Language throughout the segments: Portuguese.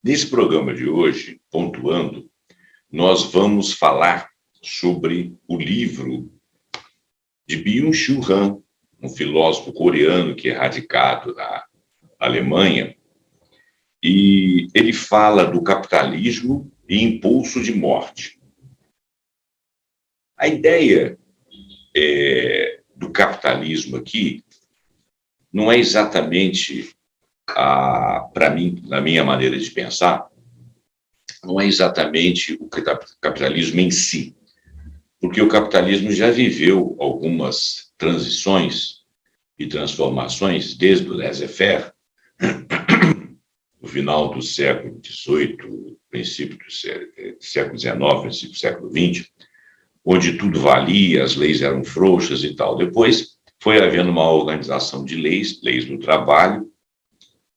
Nesse programa de hoje, pontuando, nós vamos falar sobre o livro de Byung-Chul Han, um filósofo coreano que é radicado na Alemanha, e ele fala do capitalismo e impulso de morte. A ideia do capitalismo aqui não é exatamente, para mim, na minha maneira de pensar, não é exatamente o capitalismo em si, porque o capitalismo já viveu algumas transições e transformações desde o laissez-faire, no final do século XVIII, princípio do século XIX, princípio do século XX, onde tudo valia, as leis eram frouxas e tal. Depois foi havendo uma organização de leis do trabalho.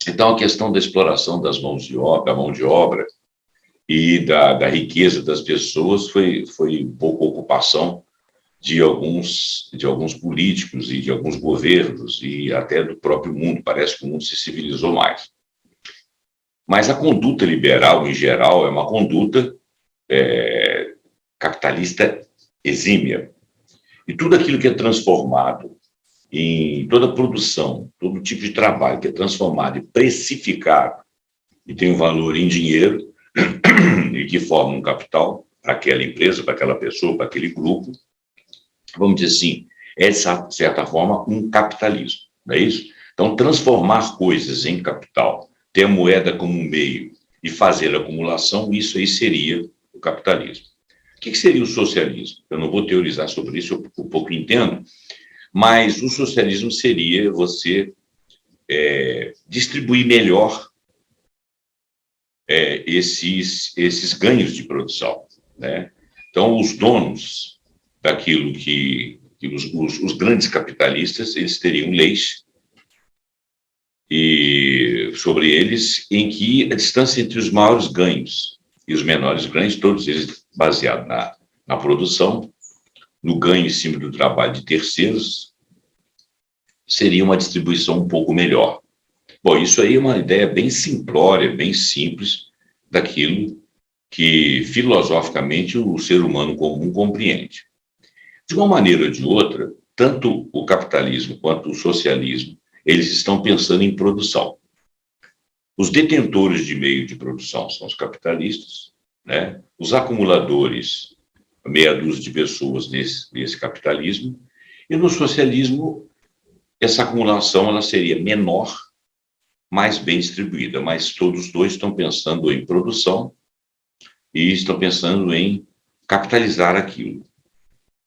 Então, a questão da exploração da mão de obra e da riqueza das pessoas foi um pouco ocupação de alguns políticos e de alguns governos e até do próprio mundo. Parece que o mundo se civilizou mais. Mas a conduta liberal, em geral, é uma conduta capitalista exímia. E tudo aquilo que é transformado em toda produção, todo tipo de trabalho que é transformado e precificado e tem um valor em dinheiro e que forma um capital para aquela empresa, para aquela pessoa, para aquele grupo, vamos dizer assim, é, de certa forma, um capitalismo, não é isso? Então, transformar coisas em capital, ter a moeda como um meio e fazer acumulação, isso aí seria o capitalismo. O que seria o socialismo? Eu não vou teorizar sobre isso, eu pouco entendo, mas o socialismo seria você distribuir melhor esses ganhos de produção, né? Então, os donos daquilo que os grandes capitalistas, eles teriam leis e sobre eles em que a distância entre os maiores ganhos e os menores ganhos, todos eles baseados na produção, no ganho em cima do trabalho de terceiros, seria uma distribuição um pouco melhor. Bom, isso aí é uma ideia bem simplória, bem simples, daquilo que filosoficamente o ser humano comum compreende. De uma maneira ou de outra, tanto o capitalismo quanto o socialismo, eles estão pensando em produção. Os detentores de meio de produção são os capitalistas, né? Os acumuladores, meia dúzia de pessoas nesse capitalismo, e no socialismo, essa acumulação ela seria menor, mais bem distribuída, mas todos os dois estão pensando em produção e estão pensando em capitalizar aquilo.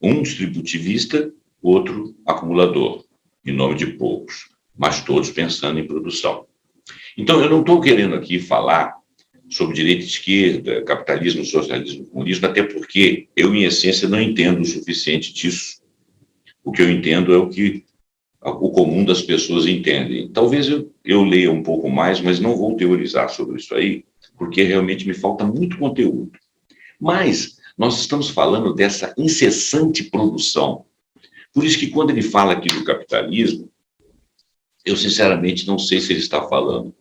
Um distributivista, outro acumulador, em nome de poucos, mas todos pensando em produção. Então, eu não estou querendo aqui falar sobre direita e esquerda, capitalismo, socialismo, comunismo, até porque eu, em essência, não entendo o suficiente disso. O que eu entendo é o que o comum das pessoas entendem. Talvez eu leia um pouco mais, mas não vou teorizar sobre isso aí, porque realmente me falta muito conteúdo. Mas nós estamos falando dessa incessante produção. Por isso que quando ele fala aqui do capitalismo, eu sinceramente não sei se ele está falando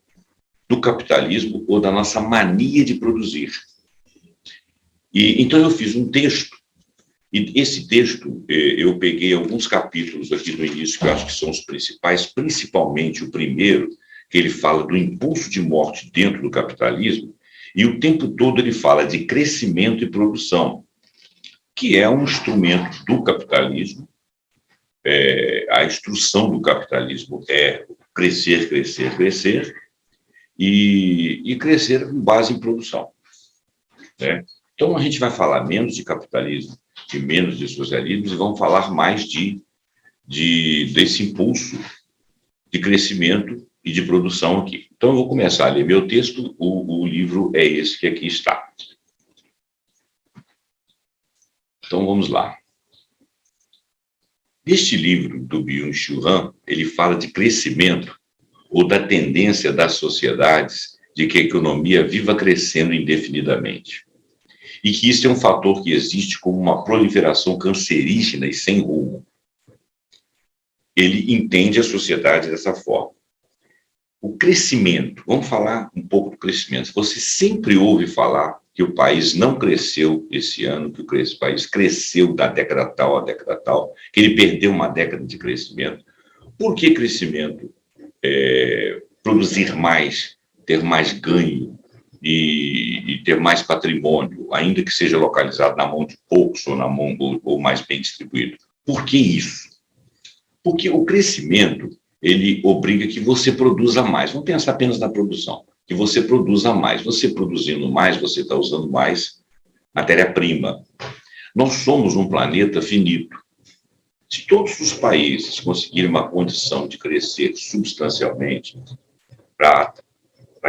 do capitalismo ou da nossa mania de produzir. E então eu fiz um texto, e esse texto eu peguei alguns capítulos aqui no início, que eu acho que são os principais, principalmente o primeiro, que ele fala do impulso de morte dentro do capitalismo, e o tempo todo ele fala de crescimento e produção, que é um instrumento do capitalismo. A instrução do capitalismo é crescer, crescer, crescer, e crescer com base em produção, né? Então, a gente vai falar menos de capitalismo e menos de socialismo e vamos falar mais desse impulso de crescimento e de produção aqui. Então, eu vou começar a ler meu texto. O livro é esse que aqui está. Então, vamos lá. Neste livro do Byung-Chul Han, ele fala de crescimento ou da tendência das sociedades de que a economia viva crescendo indefinidamente. E que isso é um fator que existe como uma proliferação cancerígena e sem rumo. Ele entende a sociedade dessa forma. O crescimento, vamos falar um pouco do crescimento. Você sempre ouve falar que o país não cresceu esse ano, que o país cresceu da década tal à década tal, que ele perdeu uma década de crescimento. Por que crescimento? Produzir mais, ter mais ganho e ter mais patrimônio, ainda que seja localizado na mão de poucos ou mais bem distribuído. Por que isso? Porque o crescimento, ele obriga que você produza mais. Vamos pensar apenas na produção, que você produza mais. Você produzindo mais, você está usando mais matéria-prima. Nós somos um planeta finito. Se todos os países conseguirem uma condição de crescer substancialmente para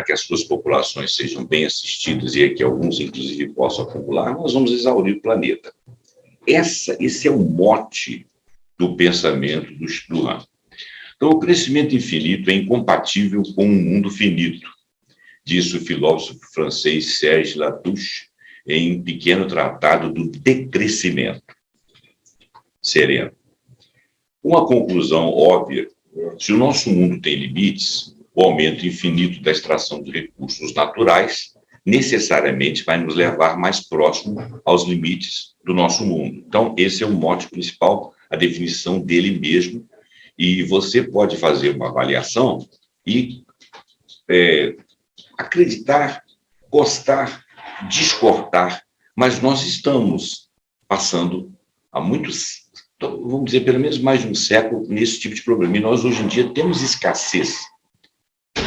que as suas populações sejam bem assistidas e que alguns, inclusive, possam acumular, nós vamos exaurir o planeta. Esse é o mote do pensamento do Han. Então, o crescimento infinito é incompatível com um mundo finito, disse o filósofo francês Serge Latouche em um pequeno tratado do decrescimento sereno. Uma conclusão óbvia: se o nosso mundo tem limites, o aumento infinito da extração de recursos naturais necessariamente vai nos levar mais próximo aos limites do nosso mundo. Então, esse é o mote principal, a definição dele mesmo, e você pode fazer uma avaliação e acreditar, gostar, discordar, mas nós estamos passando há muitos, vamos dizer, pelo menos mais de um século nesse tipo de problema. E nós, hoje em dia, temos escassez.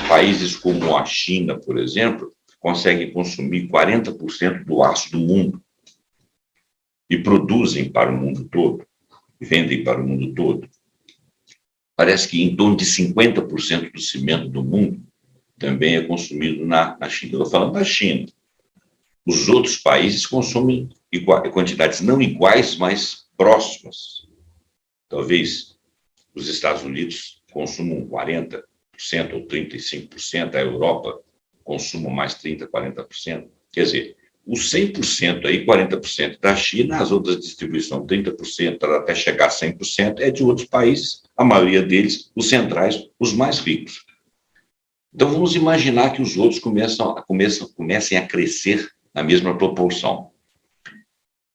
Países como a China, por exemplo, conseguem consumir 40% do aço do mundo e produzem para o mundo todo, e vendem para o mundo todo. Parece que em torno de 50% do cimento do mundo também é consumido na China. Estou falando da China. Os outros países consomem quantidades não iguais, mas próximas. Talvez os Estados Unidos consumam 40% ou 35%, a Europa consuma mais 30%, 40%. Quer dizer, os 100% aí, 40% da China, as outras distribuições, 30%, até chegar a 100%, é de outros países, a maioria deles, os centrais, os mais ricos. Então, vamos imaginar que os outros comecem a crescer na mesma proporção.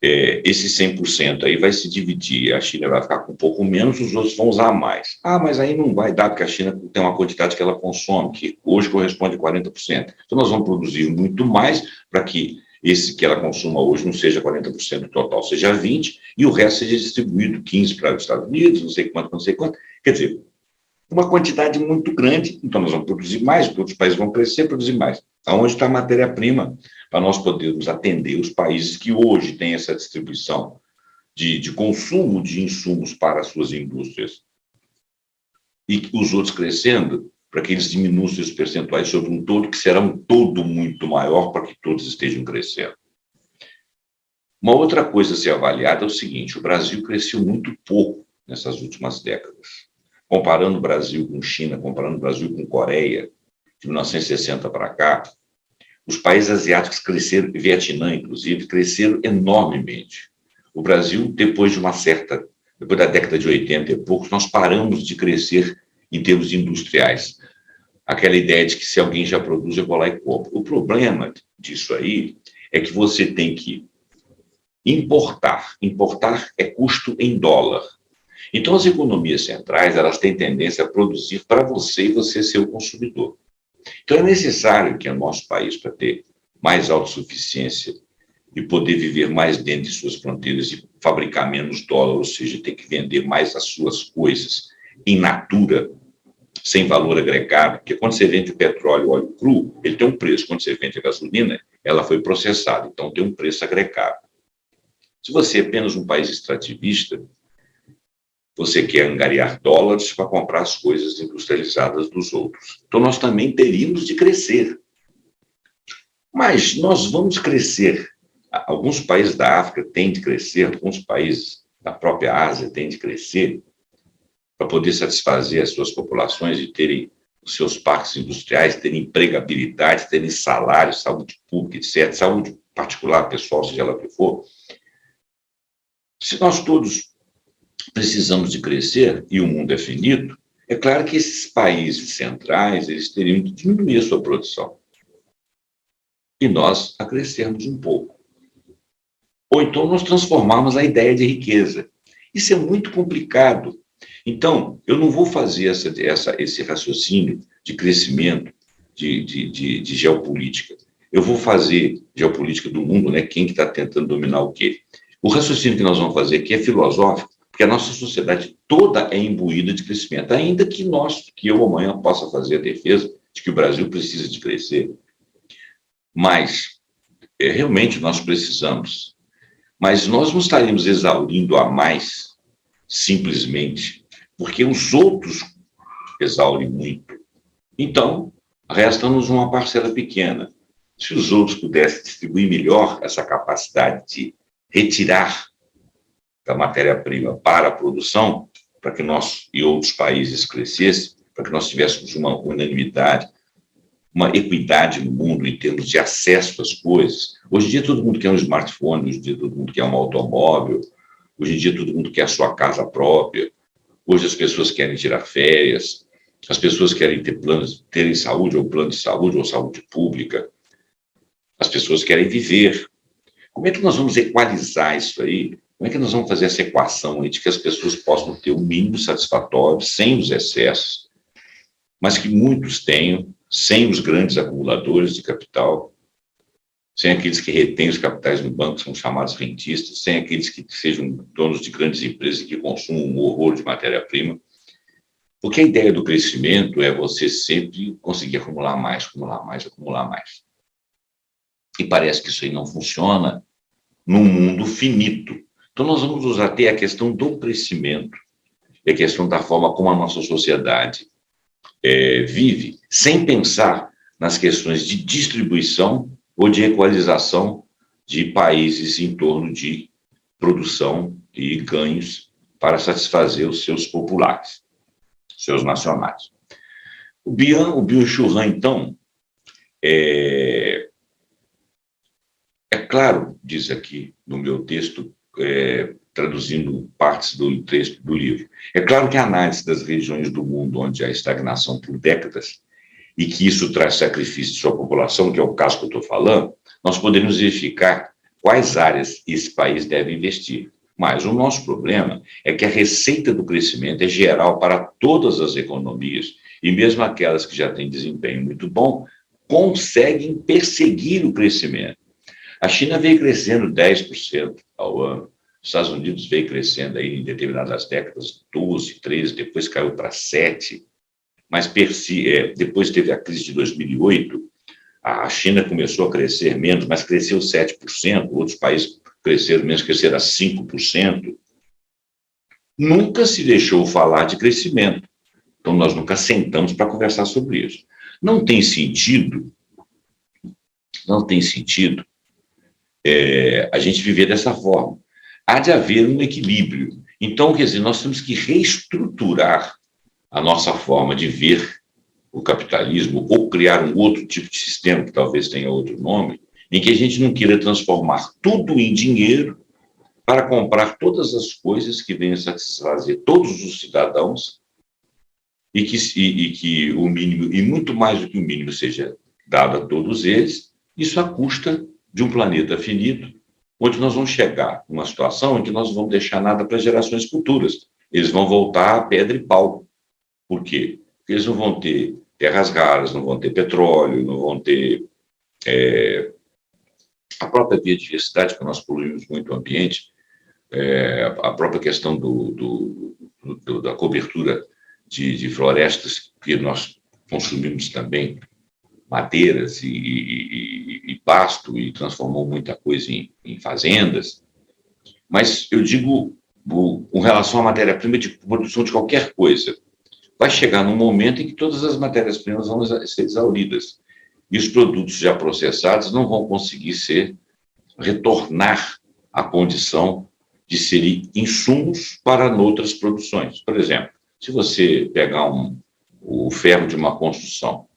Esse 100% aí vai se dividir, a China vai ficar com um pouco menos, os outros vão usar mais. Mas aí não vai dar, porque a China tem uma quantidade que ela consome, que hoje corresponde a 40%. Então, nós vamos produzir muito mais para que esse que ela consuma hoje não seja 40% do total, seja 20%, e o resto seja distribuído 15% para os Estados Unidos, não sei quanto, não sei quanto. Quer dizer, uma quantidade muito grande, então nós vamos produzir mais, porque outros países vão crescer, produzir mais. Aonde está a matéria-prima para nós podermos atender os países que hoje têm essa distribuição de consumo de insumos para as suas indústrias e os outros crescendo para que eles diminuam seus percentuais sobre um todo, que será um todo muito maior para que todos estejam crescendo. Uma outra coisa a ser avaliada é o seguinte: o Brasil cresceu muito pouco nessas últimas décadas. Comparando o Brasil com China, comparando o Brasil com Coreia, de 1960 para cá, os países asiáticos cresceram, Vietnã, inclusive, cresceram enormemente. O Brasil, depois da década de 80 e poucos, nós paramos de crescer em termos industriais. Aquela ideia de que se alguém já produz, eu vou lá e compro. O problema disso aí é que você tem que importar. Importar é custo em dólar. Então, as economias centrais, elas têm tendência a produzir para você e você ser o consumidor. Então, é necessário que o nosso país, para ter mais autossuficiência e poder viver mais dentro de suas fronteiras e fabricar menos dólar, ou seja, ter que vender mais as suas coisas em natura, sem valor agregado, porque quando você vende o petróleo, o óleo cru, ele tem um preço. Quando você vende a gasolina, ela foi processada, então tem um preço agregado. Se você é apenas um país extrativista, você quer angariar dólares para comprar as coisas industrializadas dos outros. Então, nós também teríamos de crescer. Mas nós vamos crescer. Alguns países da África têm de crescer, alguns países da própria Ásia têm de crescer para poder satisfazer as suas populações e terem os seus parques industriais, terem empregabilidade, terem salário, saúde pública, etc., saúde particular, pessoal, seja lá o que for. Se nós todos precisamos de crescer, e o mundo é finito, É claro que esses países centrais, eles teriam que diminuir a sua produção e nós acrescermos um pouco. Ou então nós transformarmos a ideia de riqueza. Isso é muito complicado. Então, eu não vou fazer esse raciocínio de crescimento, de geopolítica. Eu vou fazer geopolítica do mundo, né? Quem que está tentando dominar o quê? O raciocínio que nós vamos fazer aqui é filosófico, porque a nossa sociedade toda é imbuída de crescimento, ainda que eu amanhã possa fazer a defesa de que o Brasil precisa de crescer, mas realmente nós precisamos. Mas nós não estaremos exaurindo a mais simplesmente porque os outros exaurem muito. Então, resta-nos uma parcela pequena. Se os outros pudessem distribuir melhor essa capacidade de retirar da matéria-prima para a produção, para que nós e outros países crescessem, para que nós tivéssemos uma unanimidade, uma equidade no mundo em termos de acesso às coisas. Hoje em dia todo mundo quer um smartphone, hoje em dia todo mundo quer um automóvel, hoje em dia todo mundo quer a sua casa própria, hoje as pessoas querem tirar férias, as pessoas querem terem saúde, ou plano de saúde, ou saúde pública, as pessoas querem viver. Como é que nós vamos equalizar isso aí? Como é que nós vamos fazer essa equação aí de que as pessoas possam ter um mínimo satisfatório, sem os excessos, mas que muitos tenham, sem os grandes acumuladores de capital, sem aqueles que retêm os capitais no banco, são chamados rentistas, sem aqueles que sejam donos de grandes empresas e que consumam um horror de matéria-prima. Porque a ideia do crescimento é você sempre conseguir acumular mais, acumular mais, acumular mais. E parece que isso aí não funciona num mundo finito. Então, nós vamos usar até a questão do crescimento e a questão da forma como a nossa sociedade vive, sem pensar nas questões de distribuição ou de equalização de países em torno de produção e ganhos para satisfazer os seus populares, seus nacionais. O Byung-Chul Han, então, é claro, diz aqui no meu texto, traduzindo partes do texto do livro, é claro que a análise das regiões do mundo onde há estagnação por décadas e que isso traz sacrifício de sua população, que é o caso que eu estou falando, nós podemos verificar quais áreas esse país deve investir. Mas o nosso problema é que a receita do crescimento é geral para todas as economias, e mesmo aquelas que já têm desempenho muito bom, conseguem perseguir o crescimento. A China veio crescendo 10% ao ano, os Estados Unidos veio crescendo aí em determinadas décadas, 12, 13, depois caiu para 7%, mas depois teve a crise de 2008, a China começou a crescer menos, mas cresceu 7%, outros países cresceram menos, cresceram a 5%. Nunca se deixou falar de crescimento, então nós nunca sentamos para conversar sobre isso. Não tem sentido a gente viver dessa forma. Há de haver um equilíbrio. Então, quer dizer, nós temos que reestruturar a nossa forma de ver o capitalismo ou criar um outro tipo de sistema, que talvez tenha outro nome, em que a gente não queira transformar tudo em dinheiro para comprar todas as coisas que venham satisfazer todos os cidadãos e que o mínimo, e muito mais do que o mínimo, seja dado a todos eles, isso à custa de um planeta finito, onde nós vamos chegar numa situação em que nós não vamos deixar nada para gerações futuras. Eles vão voltar a pedra e pau. Por quê? Porque eles não vão ter terras raras, não vão ter petróleo, não vão ter a própria biodiversidade, que nós poluímos muito o ambiente, a própria questão da cobertura de florestas, que nós consumimos também madeiras e pasto, e transformou muita coisa em fazendas. Mas eu digo, com relação à matéria-prima de produção de qualquer coisa, vai chegar num momento em que todas as matérias-primas vão ser exauridas. E os produtos já processados não vão conseguir retornar à condição de serem insumos para outras produções. Por exemplo, se você pegar o ferro de uma construção,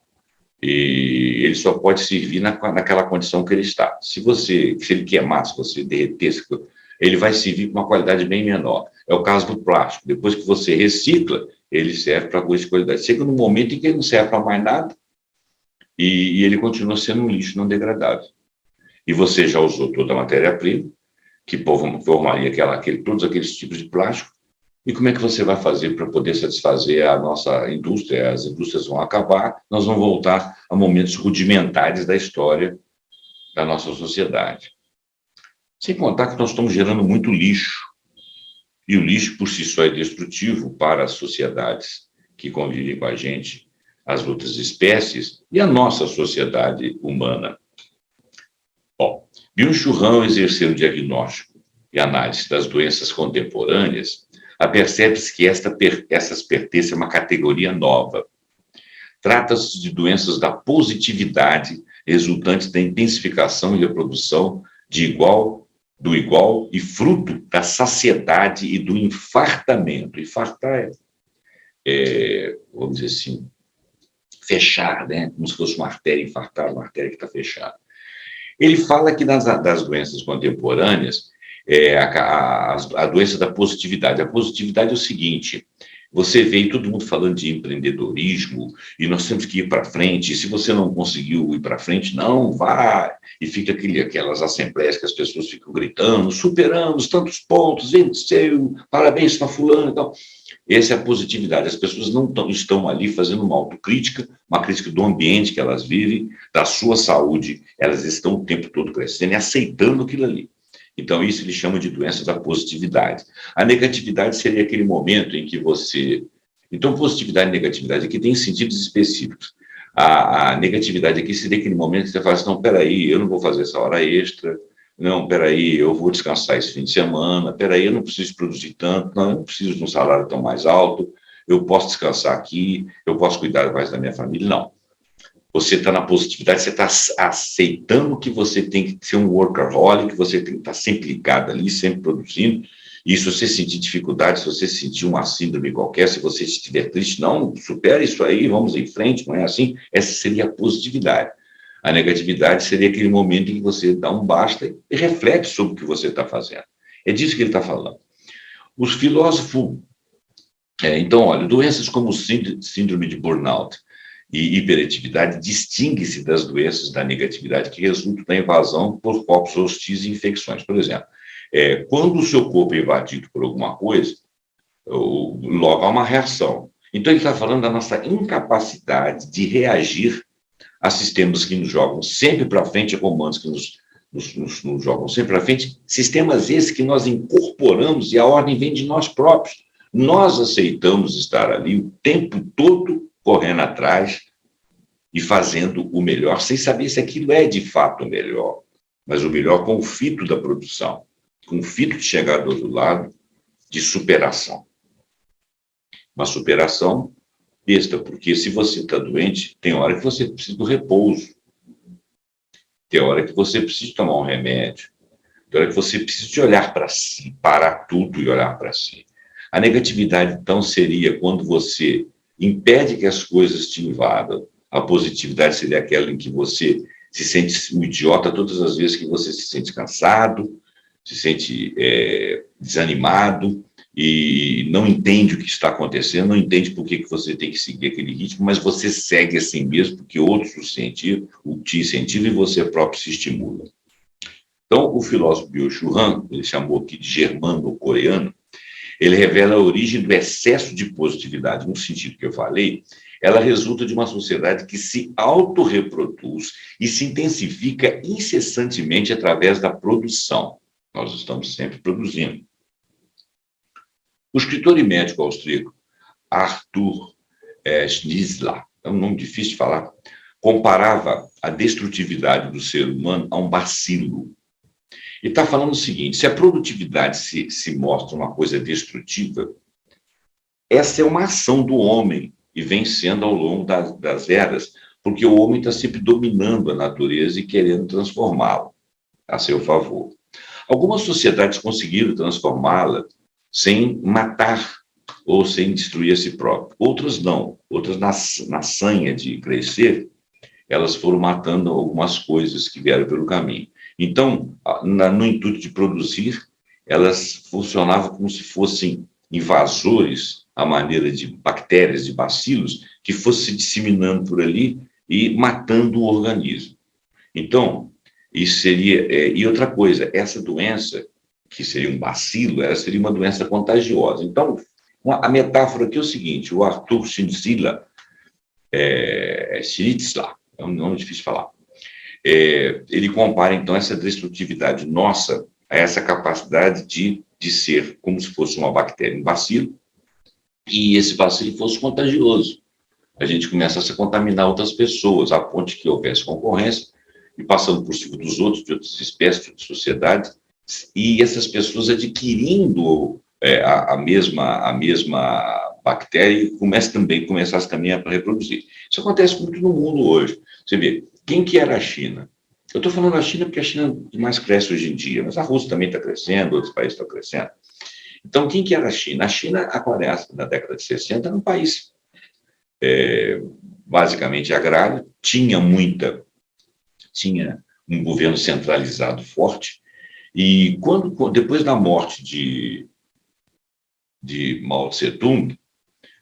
e ele só pode servir naquela condição que ele está. Se ele queimar, se você derreter, ele vai servir com uma qualidade bem menor. É o caso do plástico. Depois que você recicla, ele serve para coisa de qualidade. Chega no momento em que ele não serve para mais nada e ele continua sendo um lixo não degradável. E você já usou toda a matéria-prima, que formaria todos aqueles tipos de plástico, e como é que você vai fazer para poder satisfazer a nossa indústria? As indústrias vão acabar, nós vamos voltar a momentos rudimentares da história da nossa sociedade. Sem contar que nós estamos gerando muito lixo, e o lixo por si só é destrutivo para as sociedades que convivem com a gente, as outras espécies e a nossa sociedade humana. Bom, Byung-Chul Han exerceu o diagnóstico e análise das doenças contemporâneas, percebe-se que essas pertencem a uma categoria nova. Trata-se de doenças da positividade, resultantes da intensificação e reprodução do igual e fruto da saciedade e do infartamento. Infartar vamos dizer assim, fechar, né? Como se fosse uma artéria infartada, uma artéria que está fechada. Ele fala que das doenças contemporâneas, a doença da positividade. A positividade é o seguinte: você vê todo mundo falando de empreendedorismo e nós temos que ir para frente. E se você não conseguiu ir para frente, não vá. E fica aquelas assembleias que as pessoas ficam gritando: superamos tantos pontos, venceu, parabéns para fulano e tal. Essa é a positividade. As pessoas não estão ali fazendo uma autocrítica, uma crítica do ambiente que elas vivem, da sua saúde. Elas estão o tempo todo crescendo e aceitando aquilo ali. Então, isso eles chamam de doença da positividade. A negatividade seria aquele momento em que você... Então, positividade e negatividade aqui tem sentidos específicos. A negatividade aqui seria aquele momento que você fala assim: não, peraí, eu não vou fazer essa hora extra, não, peraí, eu vou descansar esse fim de semana, peraí, eu não preciso produzir tanto, não, eu não preciso de um salário tão mais alto, eu posso descansar aqui, eu posso cuidar mais da minha família. Não. Você está na positividade, você está aceitando que você tem que ser um workaholic, você tem que estar sempre ligado ali, sempre produzindo. E se você sentir dificuldade, se você sentir uma síndrome qualquer, se você estiver triste, não, supera isso aí, vamos em frente, não é assim? Essa seria a positividade. A negatividade seria aquele momento em que você dá um basta e reflete sobre o que você está fazendo. É disso que ele está falando. Os filósofos... então, olha, doenças como síndrome de burnout e hiperatividade distingue-se das doenças da negatividade que resultam da invasão por corpos hostis e infecções. Por exemplo, quando o seu corpo é invadido por alguma coisa, logo há uma reação. Então, ele está falando da nossa incapacidade de reagir a sistemas que nos jogam sempre para frente, a comandos que nos jogam sempre para frente, sistemas esses que nós incorporamos e a ordem vem de nós próprios. Nós aceitamos estar ali o tempo todo correndo atrás e fazendo o melhor, sem saber se aquilo é de fato o melhor, mas o melhor com o fito da produção, com o fito de chegar do outro lado, de superação. Uma superação besta, porque se você está doente, tem hora que você precisa do repouso, tem hora que você precisa tomar um remédio, tem hora que você precisa de olhar para si, parar tudo e olhar para si. A negatividade, então, seria quando você impede que as coisas te invadam. A positividade seria aquela em que você se sente um idiota todas as vezes que você se sente cansado, se sente desanimado e não entende o que está acontecendo, não entende por que você tem que seguir aquele ritmo, mas você segue assim mesmo porque outros te incentivam e você próprio se estimula. Então, o filósofo Byung-Chul Han, ele chamou aqui de germano-coreano, ele revela a origem do excesso de positividade, no sentido que eu falei. Ela resulta de uma sociedade que se autorreproduz e se intensifica incessantemente através da produção. Nós estamos sempre produzindo. O escritor e médico austríaco Arthur Schnitzler, é um nome difícil de falar, comparava a destrutividade do ser humano a um bacilo. E está falando o seguinte: se a produtividade se mostra uma coisa destrutiva, essa é uma ação do homem e vem sendo ao longo das eras, porque o homem está sempre dominando a natureza e querendo transformá-la a seu favor. Algumas sociedades conseguiram transformá-la sem matar ou sem destruir a si próprio. Outras não. Outras, na sanha de crescer, elas foram matando algumas coisas que vieram pelo caminho. Então, no intuito de produzir, elas funcionavam como se fossem invasores à maneira de bactérias, de bacilos, que fosse se disseminando por ali e matando o organismo. Então, isso seria... e outra coisa, essa doença, que seria um bacilo, ela seria uma doença contagiosa. Então, a metáfora aqui é o seguinte, o Arthur Schnitzler, Schnitzler, é um nome difícil de falar, ele compara, então, essa destrutividade nossa a essa capacidade de ser como se fosse uma bactéria, um bacilo, e esse bacilo fosse contagioso. A gente começa a se contaminar outras pessoas, a ponto de que houvesse concorrência, e passando por cima dos outros, de outras espécies, de outras sociedades, e essas pessoas adquirindo a mesma bactéria e começasse também a reproduzir. Isso acontece muito no mundo hoje. Você vê, quem que era a China? Eu estou falando da China porque a China mais cresce hoje em dia, mas a Rússia também está crescendo, outros países estão crescendo. Então, quem que era a China? A China, na década de 60, era um país basicamente agrário, tinha um governo centralizado forte, e depois da morte de Mao Tse-tung,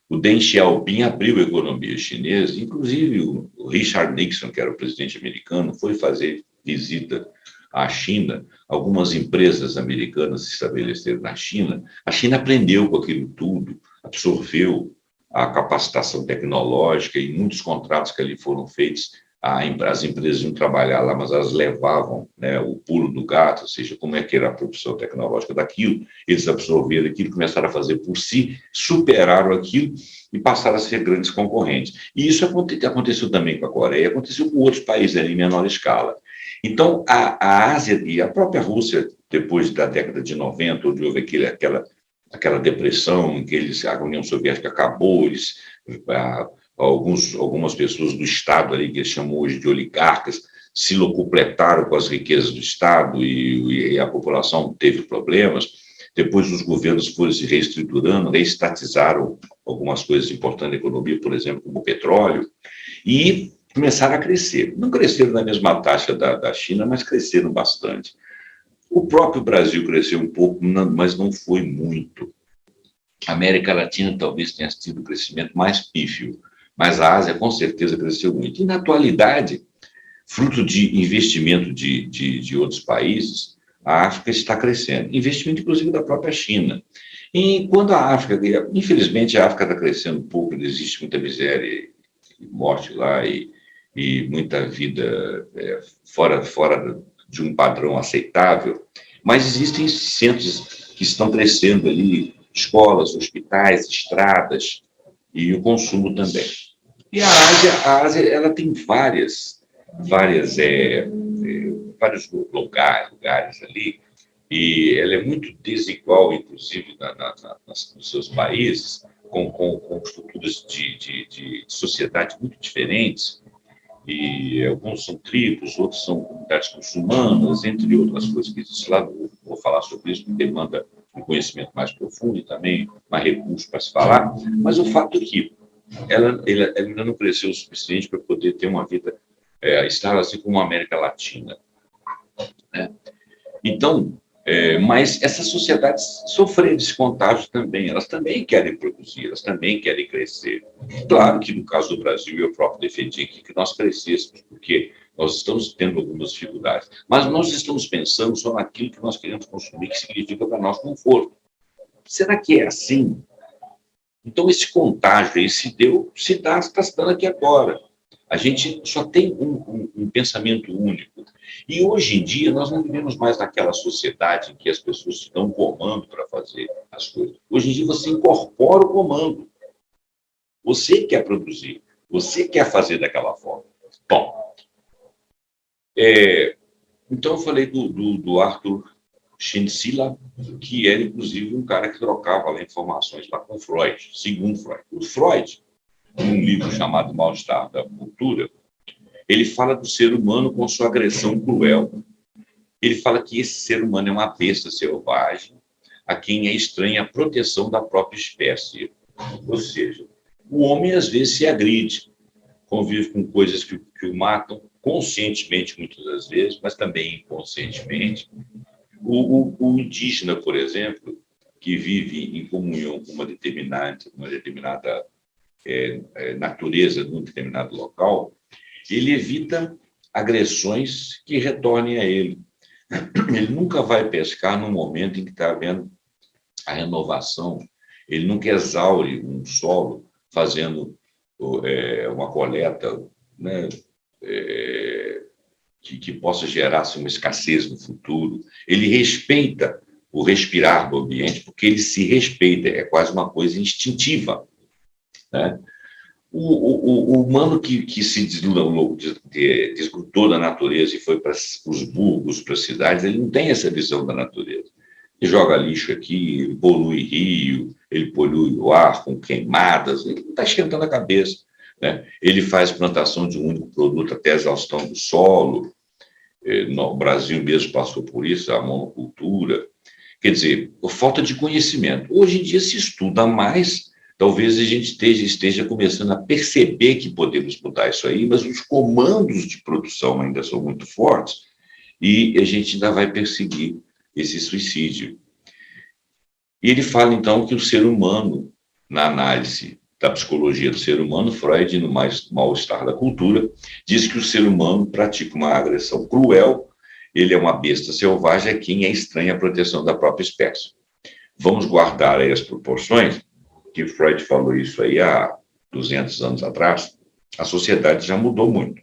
o Deng Xiaoping abriu a economia chinesa, inclusive o Richard Nixon, que era o presidente americano, foi fazer visita à China. Algumas empresas americanas se estabeleceram na China. A China aprendeu com aquilo tudo, absorveu a capacitação tecnológica e muitos contratos que ali foram feitos. As empresas iam trabalhar lá, mas elas levavam, né, o pulo do gato, ou seja, como é que era a produção tecnológica daquilo. Eles absorveram aquilo, começaram a fazer por si, superaram aquilo e passaram a ser grandes concorrentes. E isso aconteceu também com a Coreia, aconteceu com outros países ali em menor escala. Então, a Ásia e a própria Rússia, depois da década de 90, onde houve aquela depressão em que a União Soviética acabou, algumas pessoas do Estado ali, que eles chamam hoje de oligarcas, se locupletaram com as riquezas do Estado e a população teve problemas. Depois os governos foram se reestruturando, reestatizaram algumas coisas importantes da economia, por exemplo, como o petróleo, e começaram a crescer. Não cresceram na mesma taxa da China, mas cresceram bastante. O próprio Brasil cresceu um pouco, mas não foi muito. A América Latina talvez tenha tido um crescimento mais pífio, mas a Ásia com certeza cresceu muito. E na atualidade, fruto de investimento de outros países, a África está crescendo. Investimento, inclusive, da própria China. E quando a África, infelizmente, a África está crescendo um pouco, existe muita miséria e morte lá e muita vida fora de um padrão aceitável, mas existem centros que estão crescendo ali, escolas, hospitais, estradas e o consumo também. E a Ásia ela tem vários lugares ali, e ela é muito desigual, inclusive, nos seus países, com estruturas de sociedade muito diferentes, e alguns são tribos, outros são comunidades muçulmanas, entre outras coisas que existem lá. Vou falar sobre isso, porque demanda um conhecimento mais profundo e também mais recursos para se falar, mas o fato é que ela ainda não cresceu o suficiente para poder ter uma vida estável, assim como a América Latina, né? Então, mas essas sociedades sofreram esse contágio também, elas também querem produzir, elas também querem crescer. Claro que no caso do Brasil, eu próprio defendi aqui que nós crescêssemos, porque nós estamos tendo algumas dificuldades, mas nós estamos pensando só naquilo que nós queremos consumir, que significa para nós conforto. Será que é assim? Então, esse contágio aí está se dando aqui agora. A gente só tem um pensamento único. E hoje em dia nós não vivemos mais naquela sociedade em que as pessoas te dão um comando para fazer as coisas. Hoje em dia você incorpora o comando. Você quer produzir, você quer fazer daquela forma. Bom, então eu falei do Arthur Schnitzler, que era inclusive um cara que trocava lá informações lá com Freud, segundo Freud. O Freud, num livro chamado Mal-Estar da Cultura, ele fala do ser humano com sua agressão cruel. Ele fala que esse ser humano é uma besta selvagem, a quem é estranha a proteção da própria espécie. Ou seja, o homem às vezes se agride, convive com coisas que o matam, conscientemente muitas das vezes, mas também inconscientemente. O indígena, por exemplo, que vive em comunhão com uma determinada natureza de um determinado local, ele evita agressões que retornem a ele. Ele nunca vai pescar no momento em que está havendo a renovação, ele nunca exaure um solo fazendo uma coleta, né, que possa gerar assim, uma escassez no futuro. Ele respeita o respirar do ambiente, porque ele se respeita, é quase uma coisa instintiva, né? O humano que se desgrudou da natureza e foi para os burgos, para as cidades, ele não tem essa visão da natureza. Ele joga lixo aqui, ele polui rio, ele polui o ar com queimadas, ele não está esquentando a cabeça, né? Ele faz plantação de um único produto até a exaustão do solo. No Brasil mesmo passou por isso, a monocultura. Quer dizer, falta de conhecimento. Hoje em dia se estuda mais, talvez a gente esteja começando a perceber que podemos mudar isso aí, mas os comandos de produção ainda são muito fortes e a gente ainda vai perseguir esse suicídio. E ele fala, então, que o ser humano, na análise da psicologia do ser humano, Freud, no Mal-Estar da Cultura, diz que o ser humano pratica uma agressão cruel, ele é uma besta selvagem, é quem é estranha à proteção da própria espécie. Vamos guardar aí as proporções, que Freud falou isso aí há 200 anos atrás, a sociedade já mudou muito.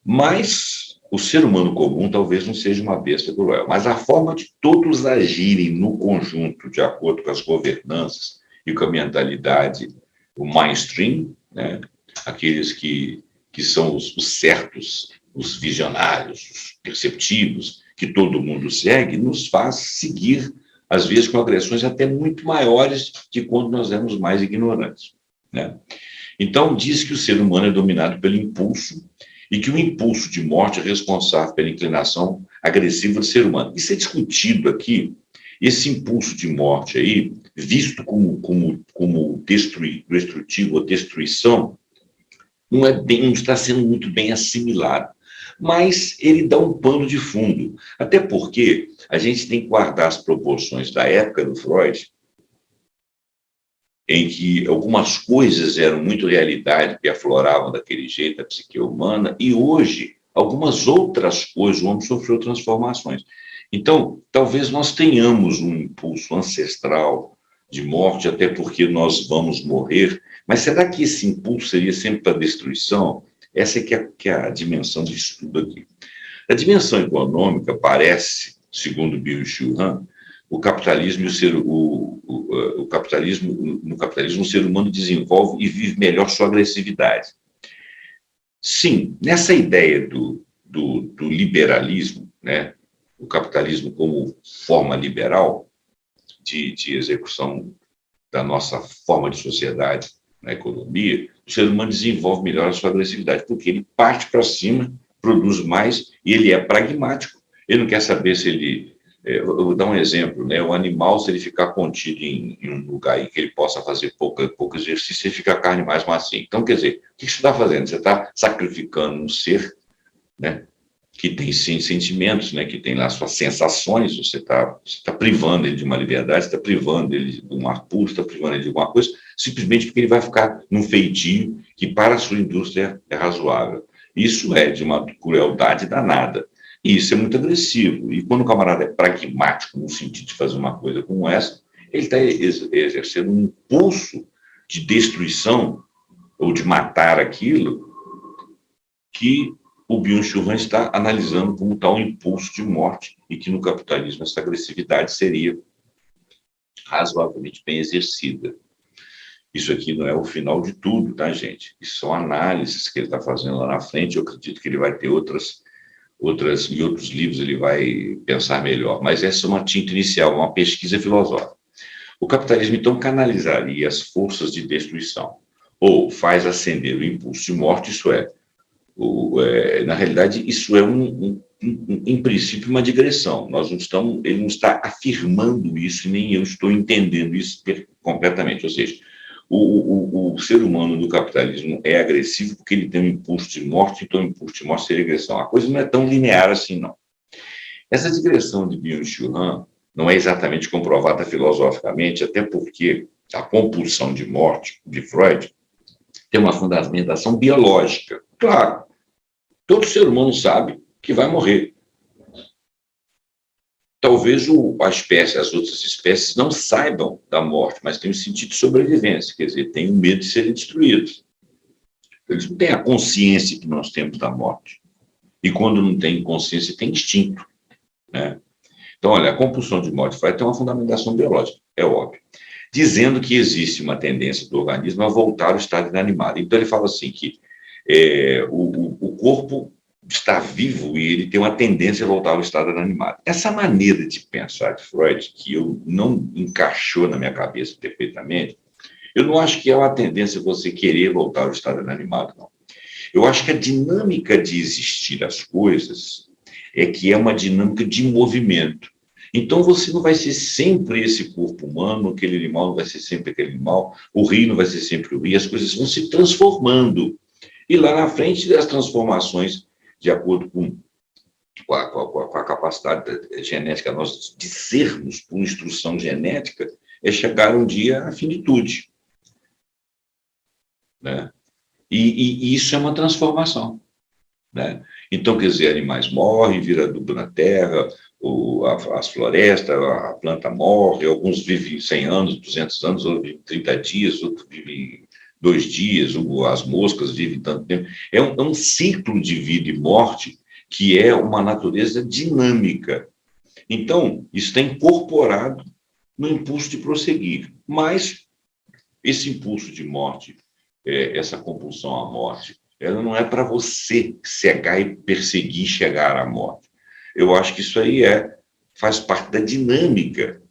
Mas o ser humano comum talvez não seja uma besta cruel, mas a forma de todos agirem no conjunto, de acordo com as governanças e com a mentalidade, o mainstream, né? Aqueles que são os certos, os visionários, os perceptivos, que todo mundo segue, nos faz seguir, às vezes, com agressões até muito maiores de quando nós éramos mais ignorantes, né? Então, diz que o ser humano é dominado pelo impulso e que o impulso de morte é responsável pela inclinação agressiva do ser humano. Isso é discutido aqui, esse impulso de morte aí, visto como destrutivo ou destruição, não está sendo muito bem assimilado. Mas ele dá um pano de fundo, até porque a gente tem que guardar as proporções da época do Freud, em que algumas coisas eram muito realidade, que afloravam daquele jeito a psique humana, e hoje, algumas outras coisas, o homem sofreu transformações. Então, talvez nós tenhamos um impulso ancestral de morte, até porque nós vamos morrer, mas será que esse impulso seria sempre para a destruição? Essa é que é a dimensão do estudo aqui. A dimensão econômica parece, segundo Byung-Chul Han, o capitalismo no capitalismo o ser humano desenvolve e vive melhor sua agressividade. Sim, nessa ideia do liberalismo, né, o capitalismo como forma liberal de execução da nossa forma de sociedade na economia, o ser humano desenvolve melhor a sua agressividade, porque ele parte para cima, produz mais, e ele é pragmático. Ele não quer saber se ele... Eu vou dar um exemplo, né? O animal, se ele ficar contido em um lugar em que ele possa fazer pouco exercício, ele fica a carne mais macia. Então, quer dizer, o que você está fazendo? Você está sacrificando um ser, né, que tem sim sentimentos, né, que tem lá suas sensações, você está privando ele de uma liberdade, você está privando ele de um ar puro, você está privando ele de alguma coisa, simplesmente porque ele vai ficar num feitio que para a sua indústria é razoável. Isso é de uma crueldade danada. E isso é muito agressivo. E quando o camarada é pragmático no sentido de fazer uma coisa como essa, ele está exercendo um impulso de destruição ou de matar aquilo que o Byung-Chul Han está analisando como tal impulso de morte e que no capitalismo essa agressividade seria razoavelmente bem exercida. Isso aqui não é o final de tudo, tá, gente? Isso são análises que ele está fazendo lá na frente. Eu acredito que ele vai ter em outros livros ele vai pensar melhor. Mas essa é uma tinta inicial, uma pesquisa filosófica. O capitalismo, então, canalizaria as forças de destruição ou faz acender o impulso de morte, isso é, na realidade, isso é, em princípio, uma digressão. Ele não está afirmando isso, nem eu estou entendendo isso completamente. Ou seja, o ser humano do capitalismo é agressivo porque ele tem um impulso de morte, então o impulso de morte seria agressão. A coisa não é tão linear assim, não. Essa digressão de Byung-Chul Han não é exatamente comprovada filosoficamente, até porque a compulsão de morte de Freud tem uma fundamentação biológica. Claro, todo ser humano sabe que vai morrer. Talvez a espécie, as outras espécies não saibam da morte, mas têm um sentido de sobrevivência, quer dizer, têm o medo de serem destruídos. Eles não têm a consciência que nós temos da morte. E quando não tem consciência, tem instinto, né? Então, olha, a compulsão de morte vai ter uma fundamentação biológica, é óbvio, dizendo que existe uma tendência do organismo a voltar ao estado inanimado. Então, ele fala assim que o corpo está vivo e ele tem uma tendência a voltar ao estado inanimado. Essa maneira de pensar de Freud, que eu não encaixou na minha cabeça perfeitamente, eu não acho que é uma tendência você querer voltar ao estado inanimado, não. Eu acho que a dinâmica de existir as coisas é que é uma dinâmica de movimento. Então, você não vai ser sempre esse corpo humano, aquele animal não vai ser sempre aquele animal, o rio não vai ser sempre o rio, as coisas vão se transformando. E lá na frente, as transformações, de acordo com a capacidade genética nossa de sermos por instrução genética, é chegar um dia à finitude, né? E isso é uma transformação, né? Então, quer dizer, animais morrem, vira adubo na terra, as florestas, a planta morre, alguns vivem 100 anos, 200 anos, outros vivem 30 dias, outros vivem 2 dias, as moscas vivem tanto tempo. É um ciclo de vida e morte que é uma natureza dinâmica. Então, isso está incorporado no impulso de prosseguir. Mas esse impulso de morte, essa compulsão à morte, ela não é para você cegar e perseguir chegar à morte. Eu acho que isso aí faz parte da dinâmica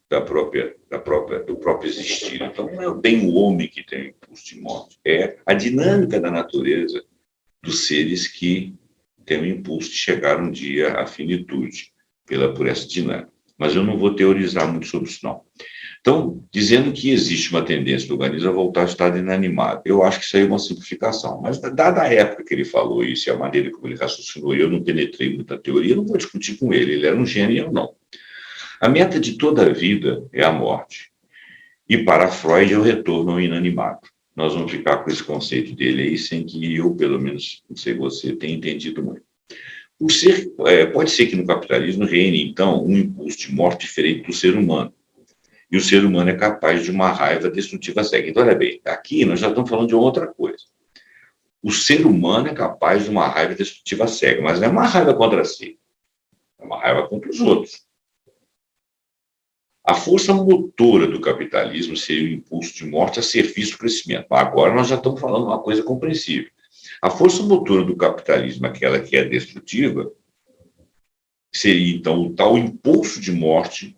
do próprio existir. Então, não é bem o homem que tem o impulso de morte, é a dinâmica da natureza dos seres que têm o impulso de chegar um dia à finitude por essa dinâmica. Mas eu não vou teorizar muito sobre isso, não. Então, dizendo que existe uma tendência do organismo a voltar ao estado inanimado, eu acho que isso aí é uma simplificação. Mas, dada a época que ele falou isso e a maneira como ele raciocinou, eu não penetrei muita teoria, eu não vou discutir com ele. Ele era um gênio e eu não. A meta de toda a vida é a morte. E para Freud é o retorno ao inanimado. Nós vamos ficar com esse conceito dele aí, sem que eu, pelo menos, não sei você, tenha entendido muito. Pode ser que no capitalismo reine, então, um impulso de morte diferente do ser humano. E o ser humano é capaz de uma raiva destrutiva cega. Então, olha bem, aqui nós já estamos falando de outra coisa. O ser humano é capaz de uma raiva destrutiva cega, mas não é uma raiva contra si, é uma raiva contra os outros. A força motora do capitalismo seria o impulso de morte a serviço do crescimento. Agora nós já estamos falando de uma coisa compreensível. A força motora do capitalismo, aquela que é destrutiva, seria, então, o tal impulso de morte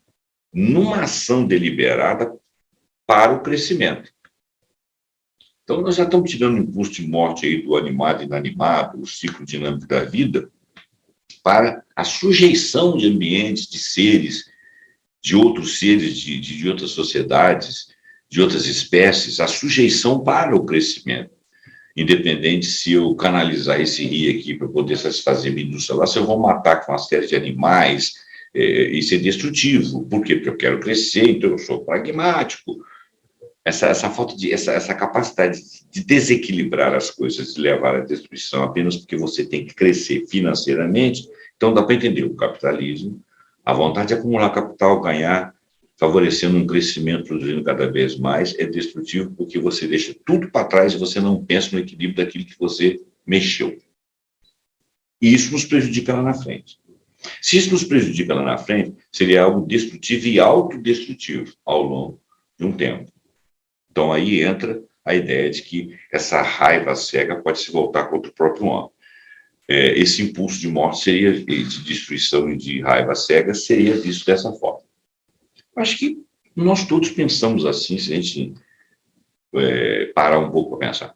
numa ação deliberada para o crescimento. Então, nós já estamos tirando o impulso de morte aí do animado e inanimado, o ciclo dinâmico da vida, para a sujeição de ambientes, de seres, de outros seres, de outras sociedades, de outras espécies, a sujeição para o crescimento. Independente se eu canalizar esse rio aqui para poder satisfazer minha indústria lá, se eu vou matar com uma série de animais, isso é destrutivo. Por quê? Porque eu quero crescer, então eu sou pragmático. Essa falta essa capacidade de desequilibrar as coisas, de levar à destruição apenas porque você tem que crescer financeiramente. Então, dá para entender o capitalismo, a vontade de acumular capital, ganhar, favorecendo um crescimento, produzindo cada vez mais, é destrutivo porque você deixa tudo para trás e você não pensa no equilíbrio daquilo que você mexeu. E isso nos prejudica lá na frente. Se isso nos prejudica lá na frente, seria algo destrutivo e autodestrutivo ao longo de um tempo. Então, aí entra a ideia de que essa raiva cega pode se voltar contra o próprio homem. Esse impulso de morte de destruição e de raiva cega seria visto dessa forma. Acho que nós todos pensamos assim, se a gente parar um pouco para pensar.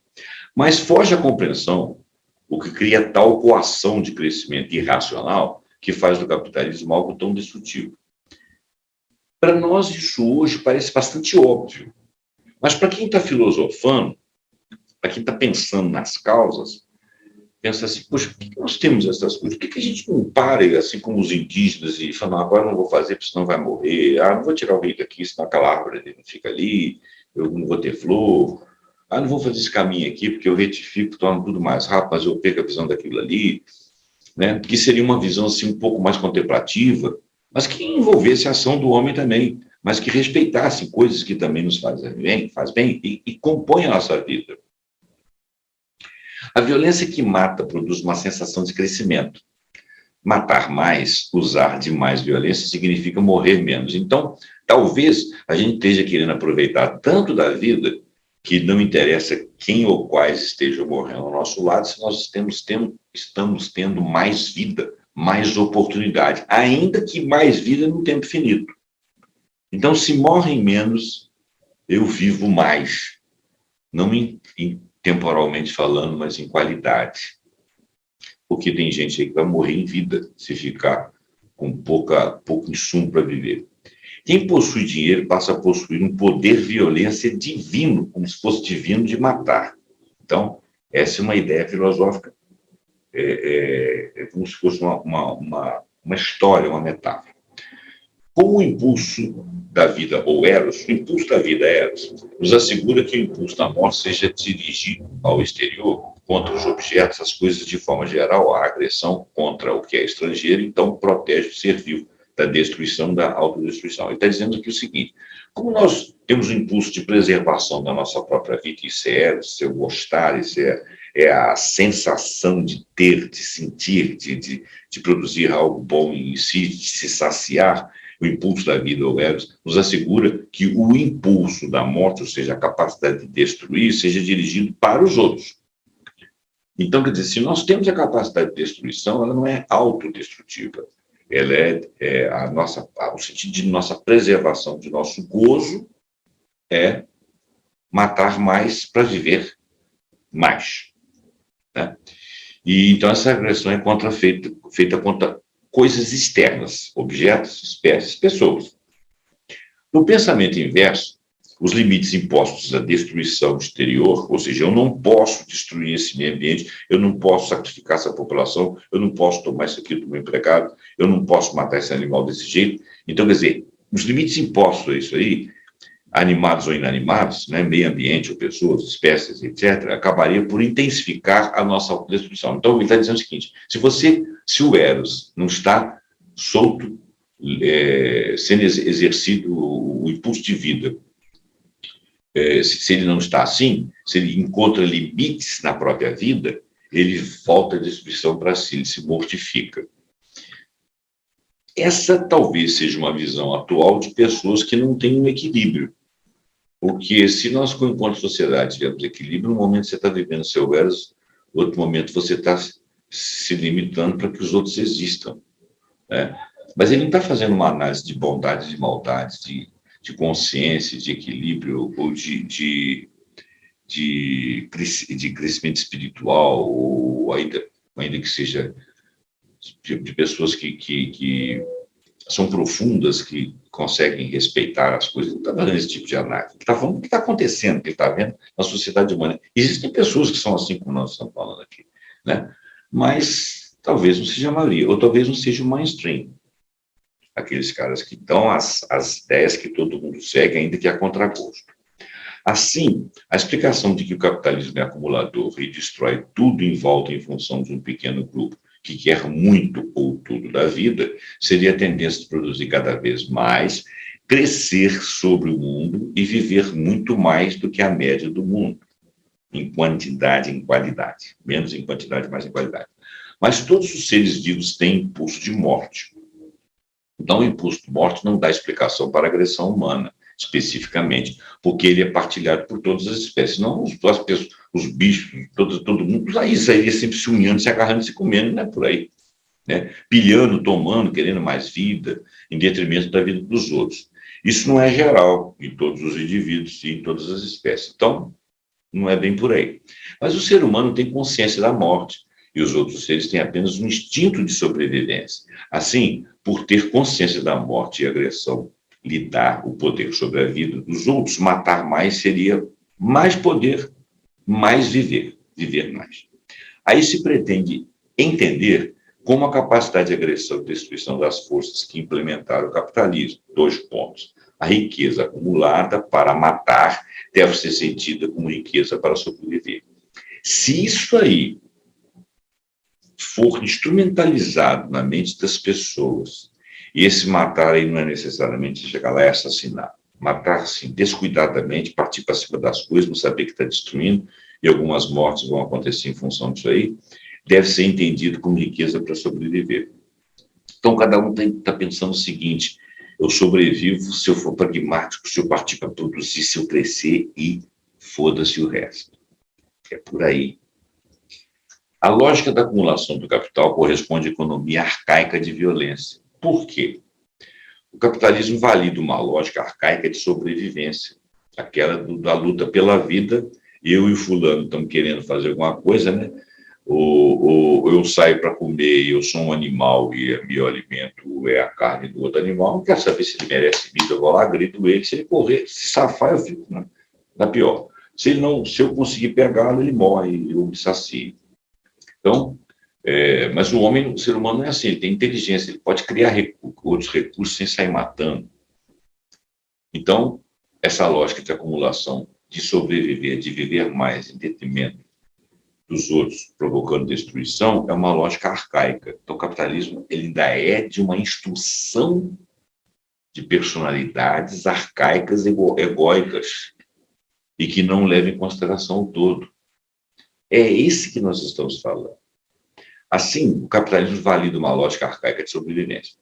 Mas foge à compreensão o que cria tal coação de crescimento irracional que faz do capitalismo algo tão destrutivo. Para nós, isso hoje parece bastante óbvio. Mas para quem está filosofando, para quem está pensando nas causas, pensa assim, poxa, por que nós temos essas coisas? Por que a gente não para, assim como os indígenas, e fala, não, agora não vou fazer, porque senão vai morrer. Ah, não vou tirar o rio daqui, senão aquela árvore não fica ali, eu não vou ter flor. Ah, não vou fazer esse caminho aqui, porque eu retifico, torno tudo mais rápido, mas eu perco a visão daquilo ali, né? Que seria uma visão, assim, um pouco mais contemplativa, mas que envolvesse a ação do homem também, mas que respeitasse coisas que também nos faz bem e compõem a nossa vida. A violência que mata produz uma sensação de crescimento. Matar mais, usar de mais violência, significa morrer menos. Então, talvez a gente esteja querendo aproveitar tanto da vida que não interessa quem ou quais estejam morrendo ao nosso lado, se nós estamos tendo mais vida, mais oportunidade, ainda que mais vida num tempo finito. Então, se morrem menos, eu vivo mais. Não temporalmente falando, mas em qualidade. Porque tem gente aí que vai morrer em vida se ficar com pouco insumo para viver. Quem possui dinheiro passa a possuir um poder violência divino, como se fosse divino de matar. Então, essa é uma ideia filosófica, como se fosse uma história, uma metáfora. Como o impulso da vida, ou Eros, o impulso da vida, Eros, nos assegura que o impulso da morte seja dirigido ao exterior, contra os objetos, as coisas de forma geral, a agressão contra o que é estrangeiro, então protege o ser vivo da destruição, da autodestruição. Ele está dizendo aqui o seguinte, como nós temos o impulso de preservação da nossa própria vida, isso é Eros, seu gostar, isso é a sensação de ter, de sentir, de produzir algo bom em si, de se saciar, o impulso da vida, ou Eros, nos assegura que o impulso da morte, ou seja, a capacidade de destruir, seja dirigido para os outros. Então, quer dizer, se nós temos a capacidade de destruição, ela não é autodestrutiva. Ela o sentido de nossa preservação, de nosso gozo, é matar mais para viver mais. Né? E então essa agressão é feita contra coisas externas, objetos, espécies, pessoas. No pensamento inverso, os limites impostos à destruição exterior, ou seja, eu não posso destruir esse meio ambiente, eu não posso sacrificar essa população, eu não posso tomar isso aqui do meu empregado, eu não posso matar esse animal desse jeito. Então, quer dizer, os limites impostos a isso aí, animados ou inanimados, né, meio ambiente ou pessoas, espécies, etc., acabaria por intensificar a nossa autodestruição. Então, ele está dizendo o seguinte, se o Eros não está solto, sendo exercido o impulso de vida, se ele não está assim, se ele encontra limites na própria vida, ele volta à destruição para si, ele se mortifica. Essa talvez seja uma visão atual de pessoas que não têm um equilíbrio. Porque se nós, enquanto sociedade, tivermos equilíbrio, no momento que você está vivendo seu Eros, no outro momento você está se limitando para que os outros existam. Né? Mas ele não está fazendo uma análise de bondades e maldades, de consciência, de equilíbrio, ou de crescimento espiritual, ou ainda que seja de pessoas que são profundas, que conseguem respeitar as coisas. Ele não está fazendo esse tipo de análise. Ele está falando o que está acontecendo, que ele está vendo na sociedade humana. Existem pessoas que são assim como nós estamos falando aqui, né? Mas talvez não seja a maioria, ou talvez não seja o mainstream. Aqueles caras que dão as ideias que todo mundo segue, ainda que a contragosto. Assim, a explicação de que o capitalismo é acumulador e destrói tudo em volta em função de um pequeno grupo que quer muito ou tudo da vida, seria a tendência de produzir cada vez mais, crescer sobre o mundo e viver muito mais do que a média do mundo, em quantidade e em qualidade. Menos em quantidade, mais em qualidade. Mas todos os seres vivos têm impulso de morte. Então, o impulso de morte não dá explicação para a agressão humana, especificamente, porque ele é partilhado por todas as espécies, não os bichos, todo mundo, aí sairia sempre se unhando, se agarrando, se comendo, não é por aí, né? Pilhando, tomando, querendo mais vida, em detrimento da vida dos outros. Isso não é geral em todos os indivíduos e em todas as espécies, então não é bem por aí. Mas o ser humano tem consciência da morte, e os outros seres têm apenas um instinto de sobrevivência. Assim, por ter consciência da morte e agressão, lhe dá o poder sobre a vida dos outros, matar mais seria mais poder, mais viver mais. Aí se pretende entender como a capacidade de agressão e destruição das forças que implementaram o capitalismo. 2 pontos. A riqueza acumulada para matar deve ser sentida como riqueza para sobreviver. Se isso aí for instrumentalizado na mente das pessoas, e esse matar aí não é necessariamente chegar lá e assassinar, matar assim, descuidadamente, partir para cima das coisas, não saber que está destruindo, e algumas mortes vão acontecer em função disso aí, deve ser entendido como riqueza para sobreviver. Então, cada um está pensando o seguinte: eu sobrevivo se eu for pragmático, se eu partir para produzir, se eu crescer e foda-se o resto. É por aí. A lógica da acumulação do capital corresponde à economia arcaica de violência. Por quê? O capitalismo valida uma lógica arcaica de sobrevivência, aquela da luta pela vida. Eu e o fulano estamos querendo fazer alguma coisa, né? Ou eu saio para comer e eu sou um animal e meu alimento é a carne do outro animal, não quero saber se ele merece vida, eu vou lá, grito ele, se ele correr, se safar, eu fico na pior. Se eu conseguir pegá-lo, ele morre, eu me sacio. Então, mas o ser humano não é assim, ele tem inteligência, ele pode criar outros recursos sem sair matando. Então, essa lógica de acumulação, de sobreviver, de viver mais em detrimento dos outros, provocando destruição, é uma lógica arcaica. Então, o capitalismo ele ainda é de uma instrução de personalidades arcaicas, egóicas, e que não leva em consideração o todo. É esse que nós estamos falando. Assim, o capitalismo valida uma lógica arcaica de sobrevivência.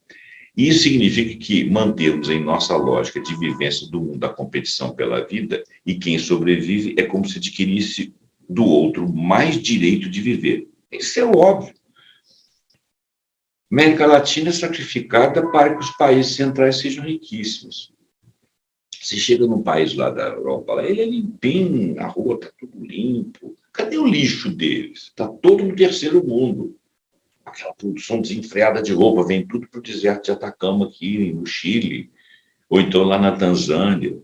Isso significa que mantemos em nossa lógica de vivência do mundo da competição pela vida, e quem sobrevive é como se adquirisse do outro mais direito de viver. Isso é óbvio. A América Latina é sacrificada para que os países centrais sejam riquíssimos. Você chega num país lá da Europa, ele é limpinho, a rua está tudo limpo. Cadê o lixo deles? Está todo no terceiro mundo. Aquela produção desenfreada de roupa vem tudo para o deserto de Atacama aqui no Chile, ou então lá na Tanzânia.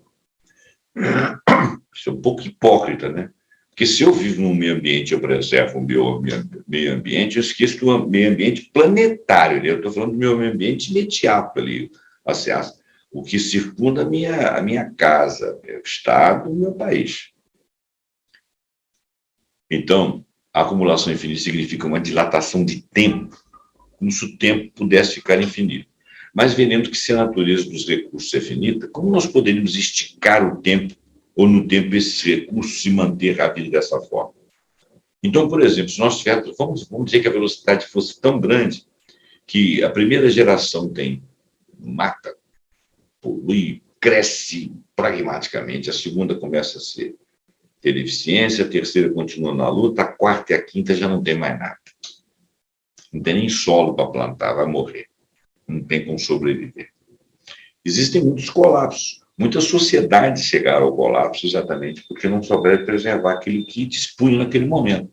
Isso é um pouco hipócrita, né? Porque se eu vivo num meio ambiente, eu preservo o meu meio ambiente, eu esqueço do meio ambiente planetário, né? Eu estou falando do meu meio ambiente imediato ali, o que circunda a minha casa, meu estado, o meu país. Então, a acumulação infinita significa uma dilatação de tempo, como se o tempo pudesse ficar infinito. Mas veremos que se a natureza dos recursos é finita, como nós poderíamos esticar o tempo, ou no tempo esses recursos se manter a vida dessa forma? Então, por exemplo, se nós tivermos, vamos dizer que a velocidade fosse tão grande que a primeira geração mata, polui, cresce pragmaticamente, a segunda começa a ter deficiência, a terceira continua na luta, a quarta e a quinta já não tem mais nada. Não tem nem solo para plantar, vai morrer. Não tem como sobreviver. Existem muitos colapsos. Muitas sociedades chegaram ao colapso exatamente porque não souberam preservar aquilo que dispunham naquele momento.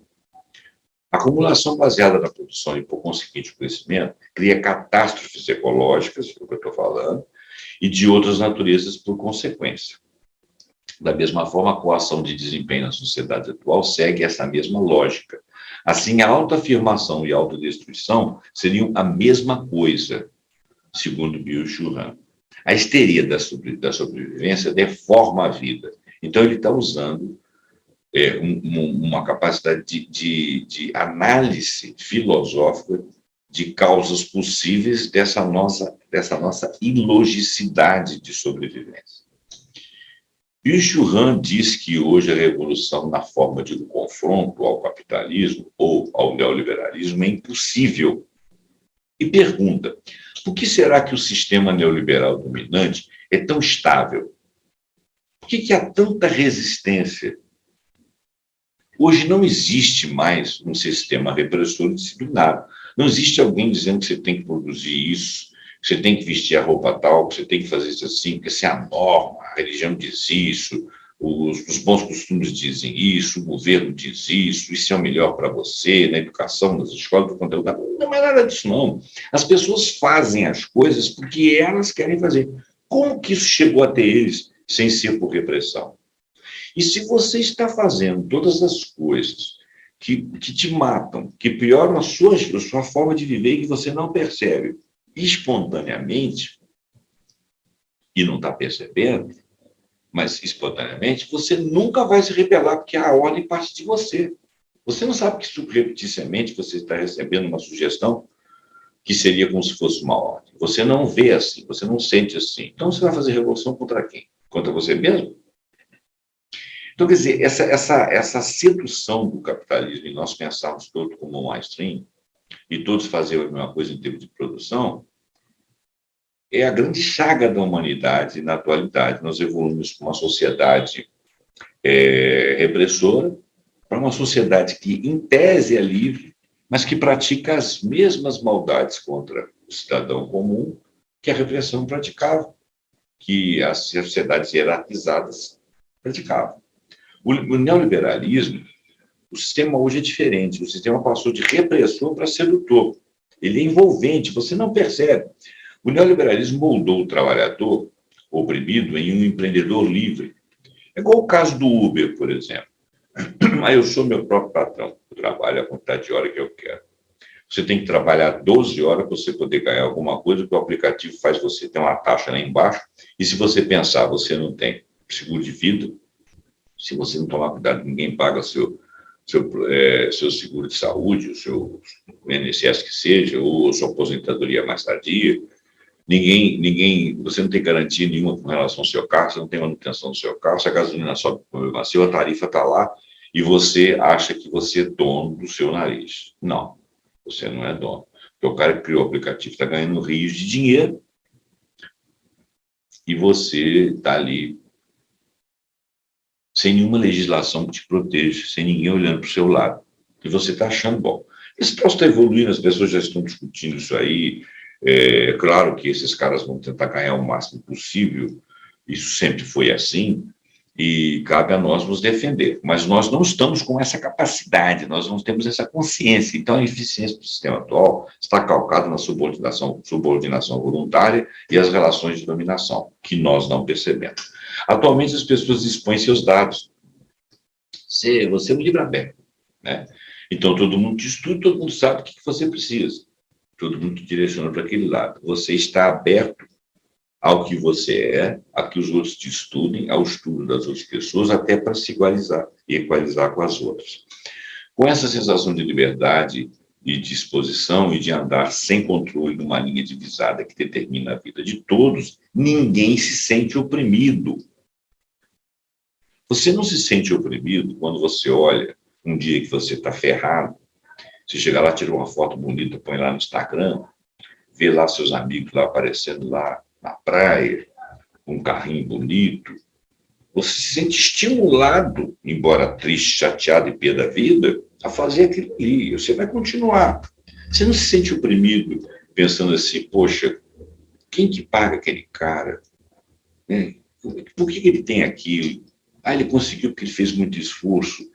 A acumulação baseada na produção e, por conseguinte, o crescimento cria catástrofes ecológicas, é o que eu estou falando, e de outras naturezas por consequência. Da mesma forma, a coação de desempenho na sociedade atual segue essa mesma lógica. Assim, a autoafirmação e a autodestruição seriam a mesma coisa, segundo Byung-Chul Han. A histeria da sobrevivência deforma a vida. Então, ele está usando uma capacidade de análise filosófica de causas possíveis dessa nossa ilogicidade de sobrevivência. Byung-Chul Han diz que hoje a revolução na forma de um confronto ao capitalismo ou ao neoliberalismo é impossível. E pergunta: por que será que o sistema neoliberal dominante é tão estável? Por que há tanta resistência? Hoje não existe mais um sistema repressor disciplinado. Não existe alguém dizendo que você tem que produzir isso, que você tem que vestir a roupa tal, que você tem que fazer isso assim, porque essa é a norma, a religião diz isso, os bons costumes dizem isso, o governo diz isso é o melhor para você, na educação, nas escolas, por conta do... Não é nada disso, não. As pessoas fazem as coisas porque elas querem fazer. Como que isso chegou até eles sem ser por repressão? E se você está fazendo todas as coisas que te matam, que pioram a sua forma de viver e que você não percebe espontaneamente, e não está percebendo, mas espontaneamente, você nunca vai se rebelar, porque a ordem parte de você. Você não sabe que subrepticiamente você está recebendo uma sugestão que seria como se fosse uma ordem. Você não vê assim, você não sente assim. Então você vai fazer revolução contra quem? Contra você mesmo? Então, quer dizer, essa sedução do capitalismo, e nós pensarmos todos como um mainstream, e todos fazerem a mesma coisa em termos de produção, é a grande chaga da humanidade na atualidade. Nós evoluímos para uma sociedade repressora, para uma sociedade que, em tese, é livre, mas que pratica as mesmas maldades contra o cidadão comum que a repressão praticava, que as sociedades hierarquizadas praticavam. O neoliberalismo, o sistema hoje é diferente. O sistema passou de repressor para sedutor. Ele é envolvente, você não percebe. O neoliberalismo moldou o trabalhador oprimido em um empreendedor livre. É igual o caso do Uber, por exemplo. Aí eu sou meu próprio patrão, eu trabalho a quantidade de hora que eu quero. Você tem que trabalhar 12 horas para você poder ganhar alguma coisa, que o aplicativo faz você ter uma taxa lá embaixo, e se você pensar, você não tem seguro de vida, se você não tomar cuidado, ninguém paga seu seguro de saúde, o seu INSS que seja, ou sua aposentadoria mais tardia. Você não tem garantia nenhuma com relação ao seu carro, você não tem manutenção do seu carro, se a gasolina sobe por problema seu, a tarifa está lá e você acha que você é dono do seu nariz. Não, você não é dono. Porque o cara que criou o aplicativo está ganhando rios de dinheiro e você está ali sem nenhuma legislação que te proteja, sem ninguém olhando para o seu lado. E você está achando bom. Esse troço está evoluindo, as pessoas já estão discutindo isso aí. É claro que esses caras vão tentar ganhar o máximo possível, isso sempre foi assim, e cabe a nós nos defender. Mas nós não estamos com essa capacidade, nós não temos essa consciência. Então, a eficiência do sistema atual está calcada na subordinação voluntária e as relações de dominação, que nós não percebemos. Atualmente, as pessoas expõem seus dados. Você é um livro aberto, né? Então, todo mundo te estuda, todo mundo sabe o que você precisa. Todo mundo te direciona para aquele lado. Você está aberto ao que você é, a que os outros te estudem, ao estudo das outras pessoas, até para se igualizar e equalizar com as outras. Com essa sensação de liberdade e de exposição e de andar sem controle numa linha divisada que determina a vida de todos, ninguém se sente oprimido. Você não se sente oprimido quando você olha um dia que você está ferrado, você chega lá, tira uma foto bonita, põe lá no Instagram, vê lá seus amigos lá aparecendo lá na praia, com um carrinho bonito. Você se sente estimulado, embora triste, chateado e pé da vida, a fazer aquilo ali. Você vai continuar. Você não se sente oprimido pensando assim, poxa, quem que paga aquele cara? Por que ele tem aquilo? Ele conseguiu porque ele fez muito esforço.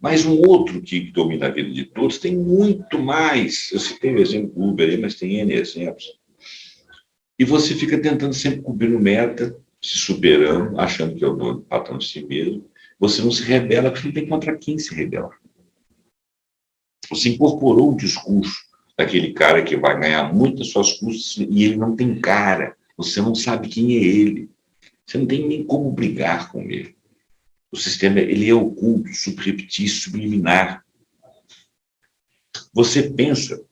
Mas um outro que domina a vida de todos tem muito mais. Eu citei o exemplo do Uber aí, mas tem N exemplos. E você fica tentando sempre cumprir meta, se superando, achando que é o dono, patrão de si mesmo. Você não se rebela, porque não tem contra quem se rebela. Você incorporou o discurso daquele cara que vai ganhar muito às suas custas e ele não tem cara. Você não sabe quem é ele. Você não tem nem como brigar com ele. O sistema ele é oculto, subreptício, subliminar. Você pensa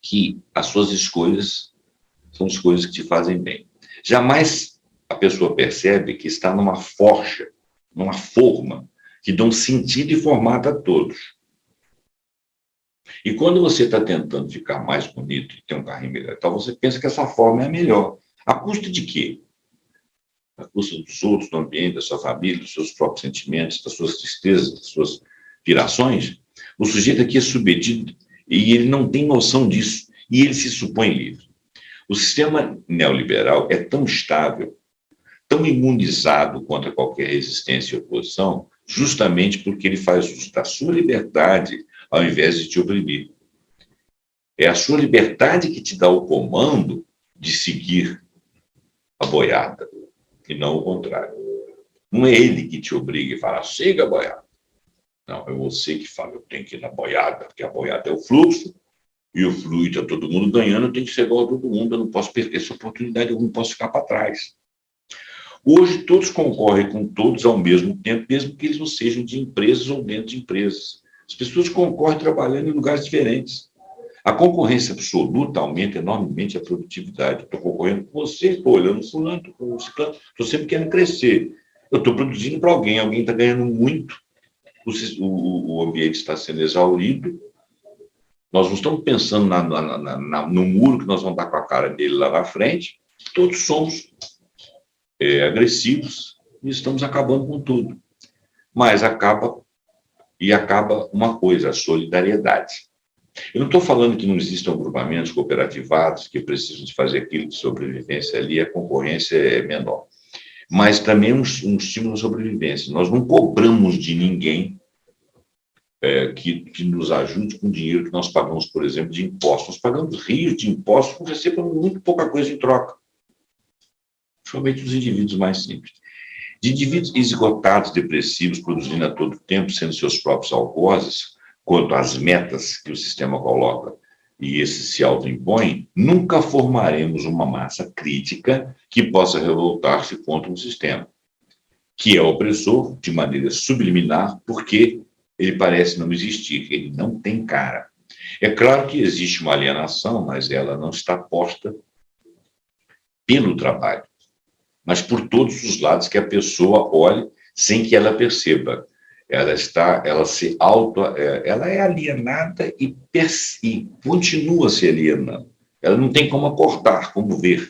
que as suas escolhas são escolhas que te fazem bem. Jamais a pessoa percebe que está numa forja, numa forma, que dá um sentido e formato a todos. E quando você está tentando ficar mais bonito e ter um carrinho melhor, então você pensa que essa forma é a melhor. A custa de quê? A custa dos outros, do ambiente, da sua família, dos seus próprios sentimentos, das suas tristezas, das suas pirações. O sujeito aqui é submetido e ele não tem noção disso. E ele se supõe livre. O sistema neoliberal é tão estável, tão imunizado contra qualquer resistência e oposição, justamente porque ele faz uso da sua liberdade ao invés de te oprimir. É a sua liberdade que te dá o comando de seguir a boiada, e não o contrário. Não é ele que te obriga e fala, siga a boiada. Não, é você que fala, eu tenho que ir na boiada, porque a boiada é o fluxo, e o fluido está todo mundo ganhando, eu tenho que ser igual a todo mundo, eu não posso perder essa oportunidade, eu não posso ficar para trás. Hoje, todos concorrem com todos ao mesmo tempo, mesmo que eles não sejam de empresas ou dentro de empresas. As pessoas concorrem trabalhando em lugares diferentes. A concorrência absoluta aumenta enormemente a produtividade. Estou concorrendo com você, estou olhando o fulano, estou sempre querendo crescer. Eu estou produzindo para alguém, alguém está ganhando muito, o ambiente está sendo exaurido. Nós não estamos pensando no muro que nós vamos dar com a cara dele lá na frente. Todos somos agressivos e estamos acabando com tudo. Mas acaba uma coisa, a solidariedade. Eu não estou falando que não existam agrupamentos cooperativados que precisam de fazer aquilo de sobrevivência ali, a concorrência é menor. Mas também um estímulo à sobrevivência. Nós não cobramos de ninguém que nos ajude com o dinheiro que nós pagamos, por exemplo, de impostos. Nós pagamos rios de impostos por recebemos muito pouca coisa em troca. Principalmente os indivíduos mais simples. De indivíduos esgotados, depressivos, produzindo a todo tempo, sendo seus próprios algozes, quanto às metas que o sistema coloca e esse se autoimpõe, nunca formaremos uma massa crítica que possa revoltar-se contra um sistema, que é opressor de maneira subliminar, porque ele parece não existir, ele não tem cara. É claro que existe uma alienação, mas ela não está posta pelo trabalho, mas por todos os lados que a pessoa olhe sem que ela perceba. Ela é alienada e continua se alienando. Ela não tem como acordar, como ver.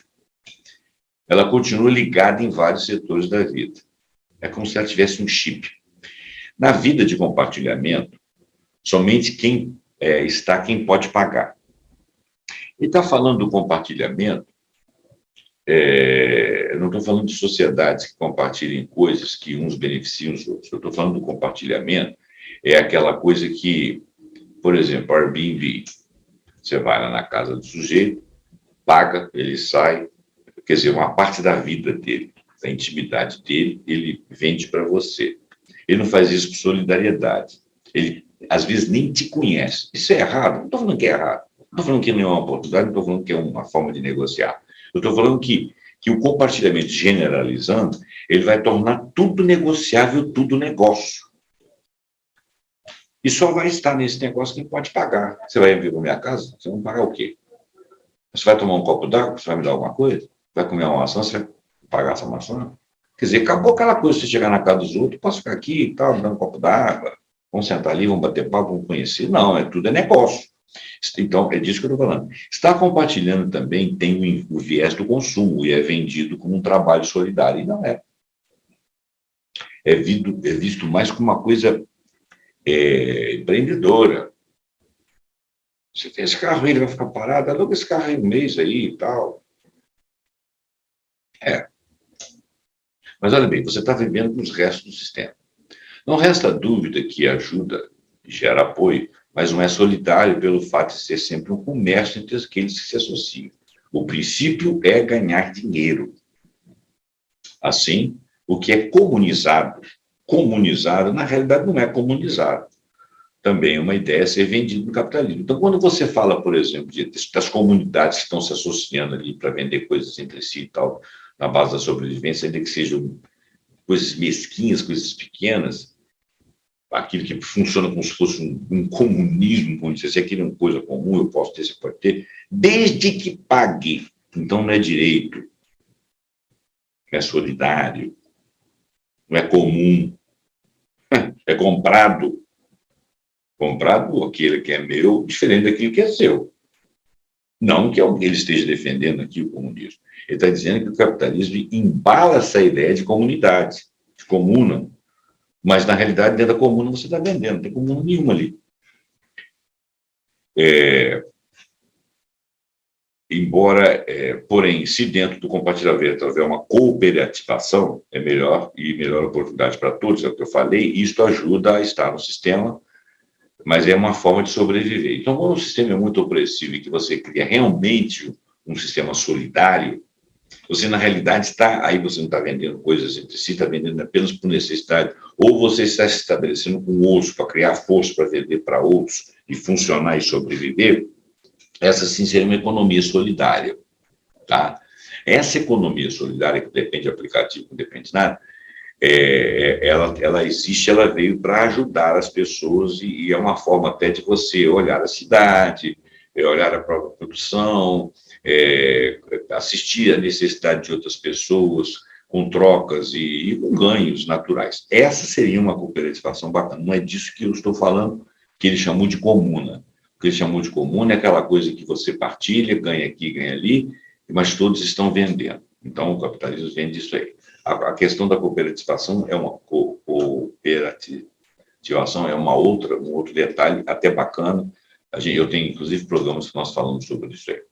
Ela continua ligada em vários setores da vida. É como se ela tivesse um chip. Na vida de compartilhamento, somente quem pode pagar. Ele está falando do compartilhamento. Eu não estou falando de sociedades que compartilhem coisas que uns beneficiam os outros. Eu estou falando do compartilhamento. É aquela coisa que, por exemplo, Airbnb. Você vai lá na casa do sujeito, paga, ele sai. Quer dizer, uma parte da vida dele, da intimidade dele, ele vende para você. Ele não faz isso por solidariedade. Ele, às vezes, nem te conhece. Isso é errado? Não estou falando que é errado. Não estou falando que não é uma oportunidade, não estou falando que é uma forma de negociar. Eu estou falando que o compartilhamento generalizando, ele vai tornar tudo negociável, tudo negócio. E só vai estar nesse negócio quem pode pagar. Você vai vir para minha casa, você vai pagar o quê? Você vai tomar um copo d'água, você vai me dar alguma coisa? Vai comer uma maçã, você vai pagar essa maçã? Quer dizer, acabou aquela coisa de você chegar na casa dos outros, posso ficar aqui e tal, me dar um copo d'água, vamos sentar ali, vamos bater papo, vamos conhecer. Não, tudo é negócio. Então, é disso que eu estou falando. Estar compartilhando também tem o viés do consumo e é vendido como um trabalho solidário. E não é. É visto mais como uma coisa empreendedora. Você tem esse carro aí, ele vai ficar parado, aluga esse carro aí um mês aí e tal. Mas olha bem, você está vivendo com os restos do sistema. Não resta dúvida que ajuda gera apoio, mas não é solidário pelo fato de ser sempre um comércio entre aqueles que se associam. O princípio é ganhar dinheiro. Assim, o que é comunizado, na realidade não é comunizado. Também é uma ideia a ser vendido no capitalismo. Então, quando você fala, por exemplo, das comunidades que estão se associando ali para vender coisas entre si e tal, na base da sobrevivência, ainda que sejam coisas mesquinhas, coisas pequenas, aquilo que funciona como se fosse um comunismo, como se aquilo é uma coisa comum, eu posso ter, você pode ter, desde que pague. Então, não é direito, não é solidário, não é comum, é comprado. Comprado aquele que é meu, diferente daquilo que é seu. Não que ele esteja defendendo aqui o comunismo. Ele está dizendo que o capitalismo embala essa ideia de comunidade, de comuna. Mas, na realidade, dentro da comuna você está vendendo, não tem comuna nenhuma ali. Porém, se dentro do compartilhamento houver uma cooperativação, é melhor e melhor oportunidade para todos, é o que eu falei, e isso ajuda a estar no sistema, mas é uma forma de sobreviver. Então, quando o sistema é muito opressivo e que você cria realmente um sistema solidário, você, na realidade, aí você não está vendendo coisas entre si, está vendendo apenas por necessidade ou você está se estabelecendo com outros para criar força para vender para outros e funcionar e sobreviver, essa sim seria uma economia solidária, tá? Essa economia solidária, que depende de aplicativo, não depende de nada, ela existe, ela veio para ajudar as pessoas e é uma forma até de você olhar a cidade, olhar a própria produção, assistir à necessidade de outras pessoas com trocas e com ganhos naturais. Essa seria uma cooperativação bacana. Não é disso que eu estou falando, que ele chamou de comuna. O que ele chamou de comuna é aquela coisa que você partilha, ganha aqui, ganha ali, mas todos estão vendendo. Então, o capitalismo vende isso aí. A questão da cooperativação é uma cooperativação é um outro detalhe até bacana. Eu tenho, inclusive, programas que nós falamos sobre isso aí.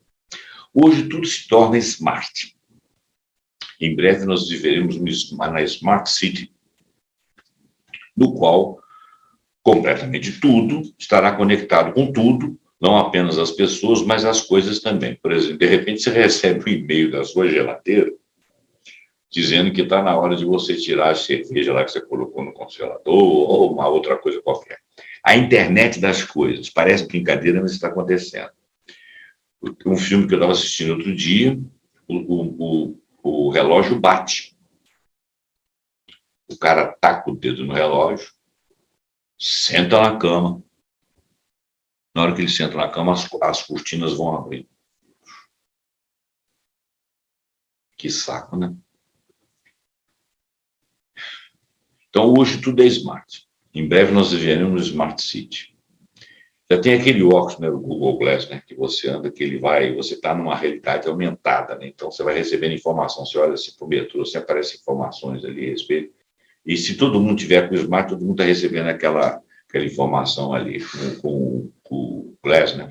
Hoje, tudo se torna smart. Em breve, nós viveremos na Smart City, no qual completamente tudo estará conectado com tudo, não apenas as pessoas, mas as coisas também. Por exemplo, de repente, você recebe um e-mail da sua geladeira dizendo que está na hora de você tirar a cerveja lá que você colocou no congelador ou uma outra coisa qualquer. A internet das coisas. Parece brincadeira, mas está acontecendo. Um filme que eu estava assistindo outro dia, o relógio bate. O cara taca o dedo no relógio, senta na cama. Na hora que ele senta na cama, as cortinas vão abrir. Que saco, né? Então, hoje tudo é smart. Em breve nós viveremos no Smart City. Já tem aquele óculos, né, o Google Glass, né, que você anda, que ele vai, você está numa realidade aumentada, né? Então você vai recebendo informação, você olha assim para o metrô, você aparece informações ali a respeito. E se todo mundo tiver com o Smart, todo mundo está recebendo aquela informação ali com o Glass, né?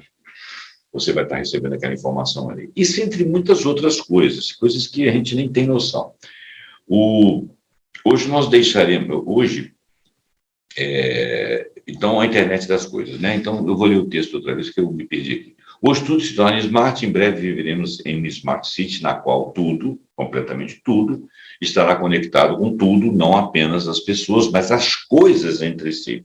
Você vai estar recebendo aquela informação ali. Isso entre muitas outras coisas que a gente nem tem noção. Hoje nós deixaremos, então, a internet das coisas, né? Então, eu vou ler o texto outra vez, que eu me perdi aqui. Hoje tudo se torna smart, em breve viveremos em uma smart city, na qual tudo, completamente tudo, estará conectado com tudo, não apenas as pessoas, mas as coisas entre si.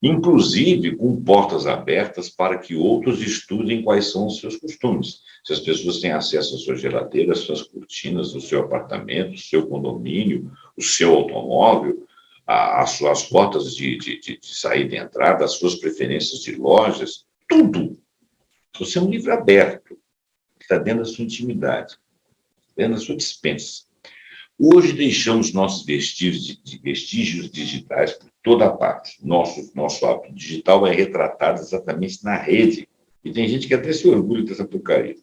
Inclusive com portas abertas para que outros estudem quais são os seus costumes. Se as pessoas têm acesso à sua geladeira, às suas cortinas, ao seu apartamento, ao seu condomínio, o seu automóvel, as suas rotas de saída e entrada, as suas preferências de lojas, tudo. Você é um livro aberto, que está dentro da sua intimidade, dentro da sua despensa. Hoje deixamos nossos vestígios digitais por toda parte. Nosso hábito digital é retratado exatamente na rede. E tem gente que até se orgulha dessa porcaria.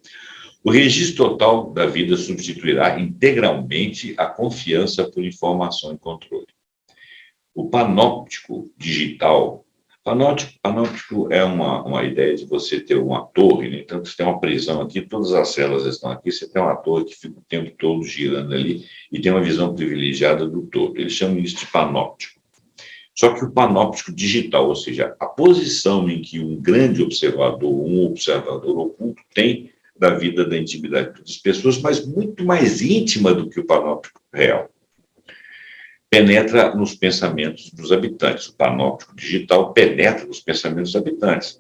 O registro total da vida substituirá integralmente a confiança por informação e controle. O panóptico digital. Panóptico é uma ideia de você ter uma torre, né? Então, você tem uma prisão aqui, todas as células estão aqui, você tem uma torre que fica o tempo todo girando ali e tem uma visão privilegiada do todo. Eles chamam isso de panóptico. Só que o panóptico digital, ou seja, a posição em que um grande observador, um observador oculto tem da vida, da intimidade das pessoas, mas muito mais íntima do que o panóptico real. Penetra nos pensamentos dos habitantes. O panóptico digital penetra nos pensamentos dos habitantes.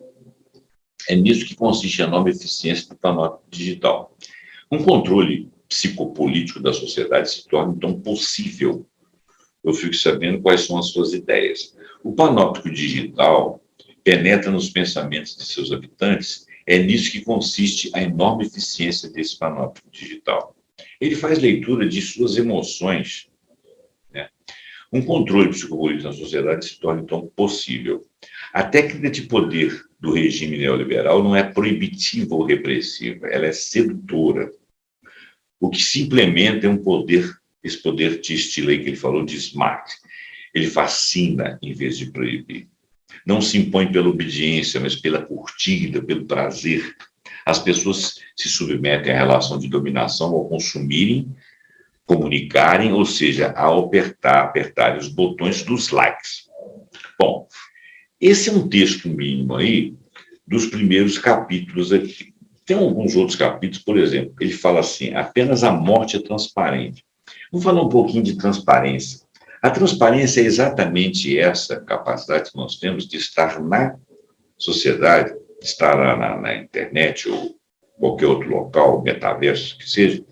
É nisso que consiste a enorme eficiência do panóptico digital. Um controle psicopolítico da sociedade se torna, então, possível. Eu fico sabendo quais são as suas ideias. O panóptico digital penetra nos pensamentos de seus habitantes. É nisso que consiste a enorme eficiência desse panóptico digital. Ele faz leitura de suas emoções. Um controle psicopolítico na sociedade se torna, então, possível. A técnica de poder do regime neoliberal não é proibitiva ou repressiva, ela é sedutora. O que se implementa é esse poder de estilo aí que ele falou, de smart. Ele fascina em vez de proibir. Não se impõe pela obediência, mas pela curtida, pelo prazer. As pessoas se submetem à relação de dominação ao consumirem, comunicarem, ou seja, ao apertarem os botões dos likes. Bom, esse é um texto mínimo aí dos primeiros capítulos aqui. Tem alguns outros capítulos, por exemplo, ele fala assim, apenas a morte é transparente. Vamos falar um pouquinho de transparência. A transparência é exatamente essa capacidade que nós temos de estar na sociedade, estar na internet ou qualquer outro local, metaverso que seja,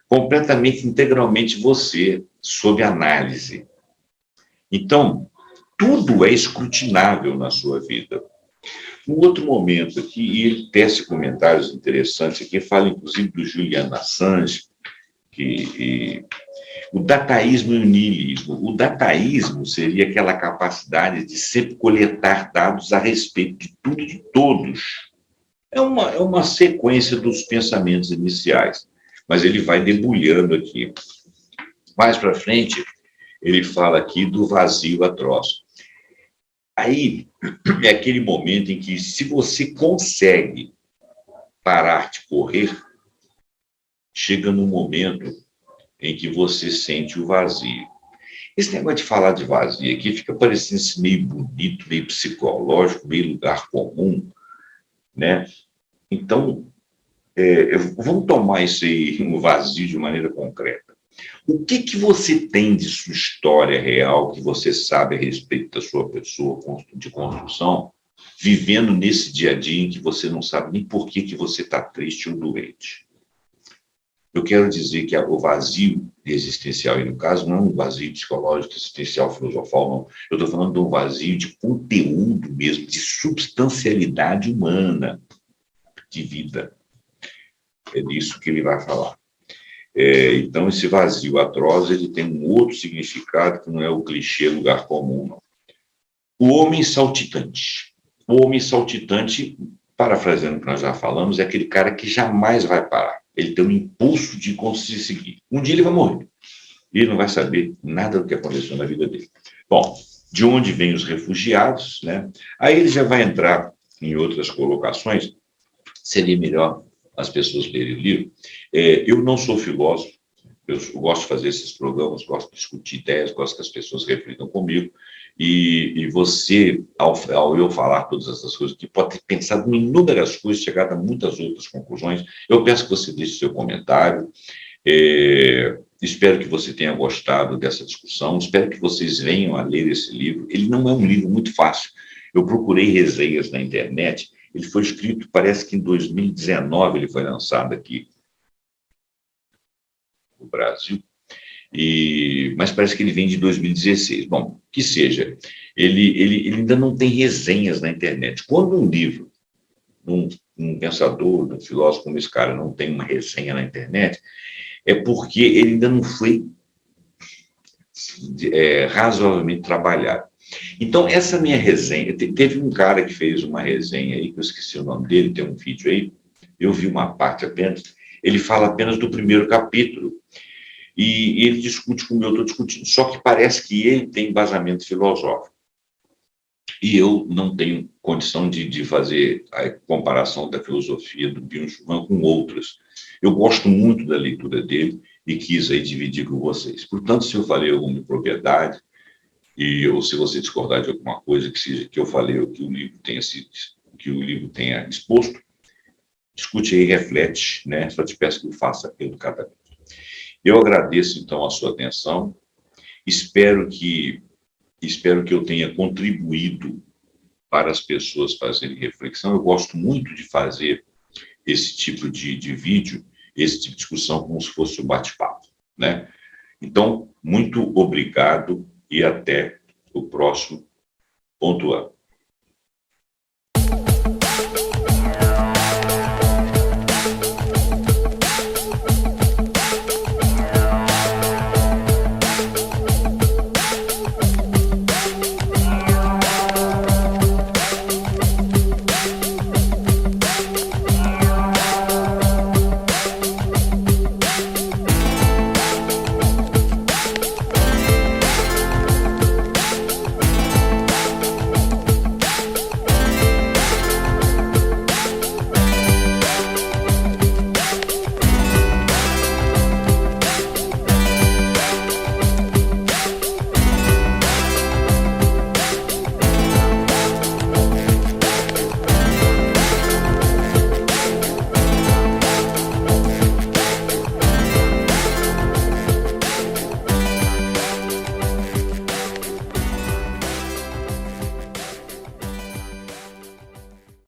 completamente, integralmente você, sob análise. Então, tudo é escrutinável na sua vida. Um outro momento aqui, e ele tece comentários interessantes aqui, fala inclusive do Julian Assange, o dataísmo e o niilismo. O dataísmo seria aquela capacidade de sempre coletar dados a respeito de tudo e de todos. É uma sequência dos pensamentos iniciais, mas ele vai debulhando aqui. Mais para frente, ele fala aqui do vazio atroz. Aí é aquele momento em que, se você consegue parar de correr, chega num momento em que você sente o vazio. Esse negócio de falar de vazio aqui fica parecendo meio bonito, meio psicológico, meio lugar comum, né? Então, vamos tomar esse um vazio de maneira concreta. O que você tem de sua história real, que você sabe a respeito da sua pessoa de construção, vivendo nesse dia a dia em que você não sabe nem por que você está triste ou doente? Eu quero dizer que o vazio existencial, e no caso não é um vazio psicológico, existencial, filosofal, não. Eu estou falando de um vazio de conteúdo mesmo, de substancialidade humana, de vida. É disso que ele vai falar. Então, esse vazio atroz, ele tem um outro significado que não é o clichê lugar comum, não. O homem saltitante. O homem saltitante, parafraseando o que nós já falamos, é aquele cara que jamais vai parar. Ele tem um impulso de conseguir. Um dia ele vai morrer. E ele não vai saber nada do que aconteceu na vida dele. Bom, de onde vêm os refugiados, né? Aí ele já vai entrar em outras colocações. Seria melhor as pessoas lerem o livro. Eu não sou filósofo, eu gosto de fazer esses programas, gosto de discutir ideias, gosto que as pessoas reflitam comigo, e você, ao eu falar todas essas coisas, que pode ter pensado em inúmeras coisas, chegado a muitas outras conclusões, eu peço que você deixe seu comentário. Espero que você tenha gostado dessa discussão, espero que vocês venham a ler esse livro. Ele não é um livro muito fácil. Eu procurei resenhas na internet. Ele foi escrito, parece que em 2019 ele foi lançado aqui no Brasil, mas parece que ele vem de 2016. Bom, que seja, ele ainda não tem resenhas na internet. Quando um livro, um pensador, um filósofo como esse cara não tem uma resenha na internet, é porque ele ainda não foi razoavelmente trabalhado. Então, essa minha resenha, teve um cara que fez uma resenha aí, que eu esqueci o nome dele, tem um vídeo aí, eu vi uma parte apenas, ele fala apenas do primeiro capítulo, e ele discute como eu estou discutindo, só que parece que ele tem embasamento filosófico, e eu não tenho condição de fazer a comparação da filosofia do Byung-Chul Han com outras. Eu gosto muito da leitura dele e quis aí dividir com vocês. Portanto, se eu falei alguma impropriedade, ou se você discordar de alguma coisa que seja que eu falei ou que o livro tenha exposto, discute aí, reflete, né? Só te peço que o faça educadamente. Eu agradeço, então, a sua atenção, espero que eu tenha contribuído para as pessoas fazerem reflexão. Eu gosto muito de fazer esse tipo de vídeo, esse tipo de discussão, como se fosse um bate-papo, né? Então, muito obrigado e até o próximo ponto A.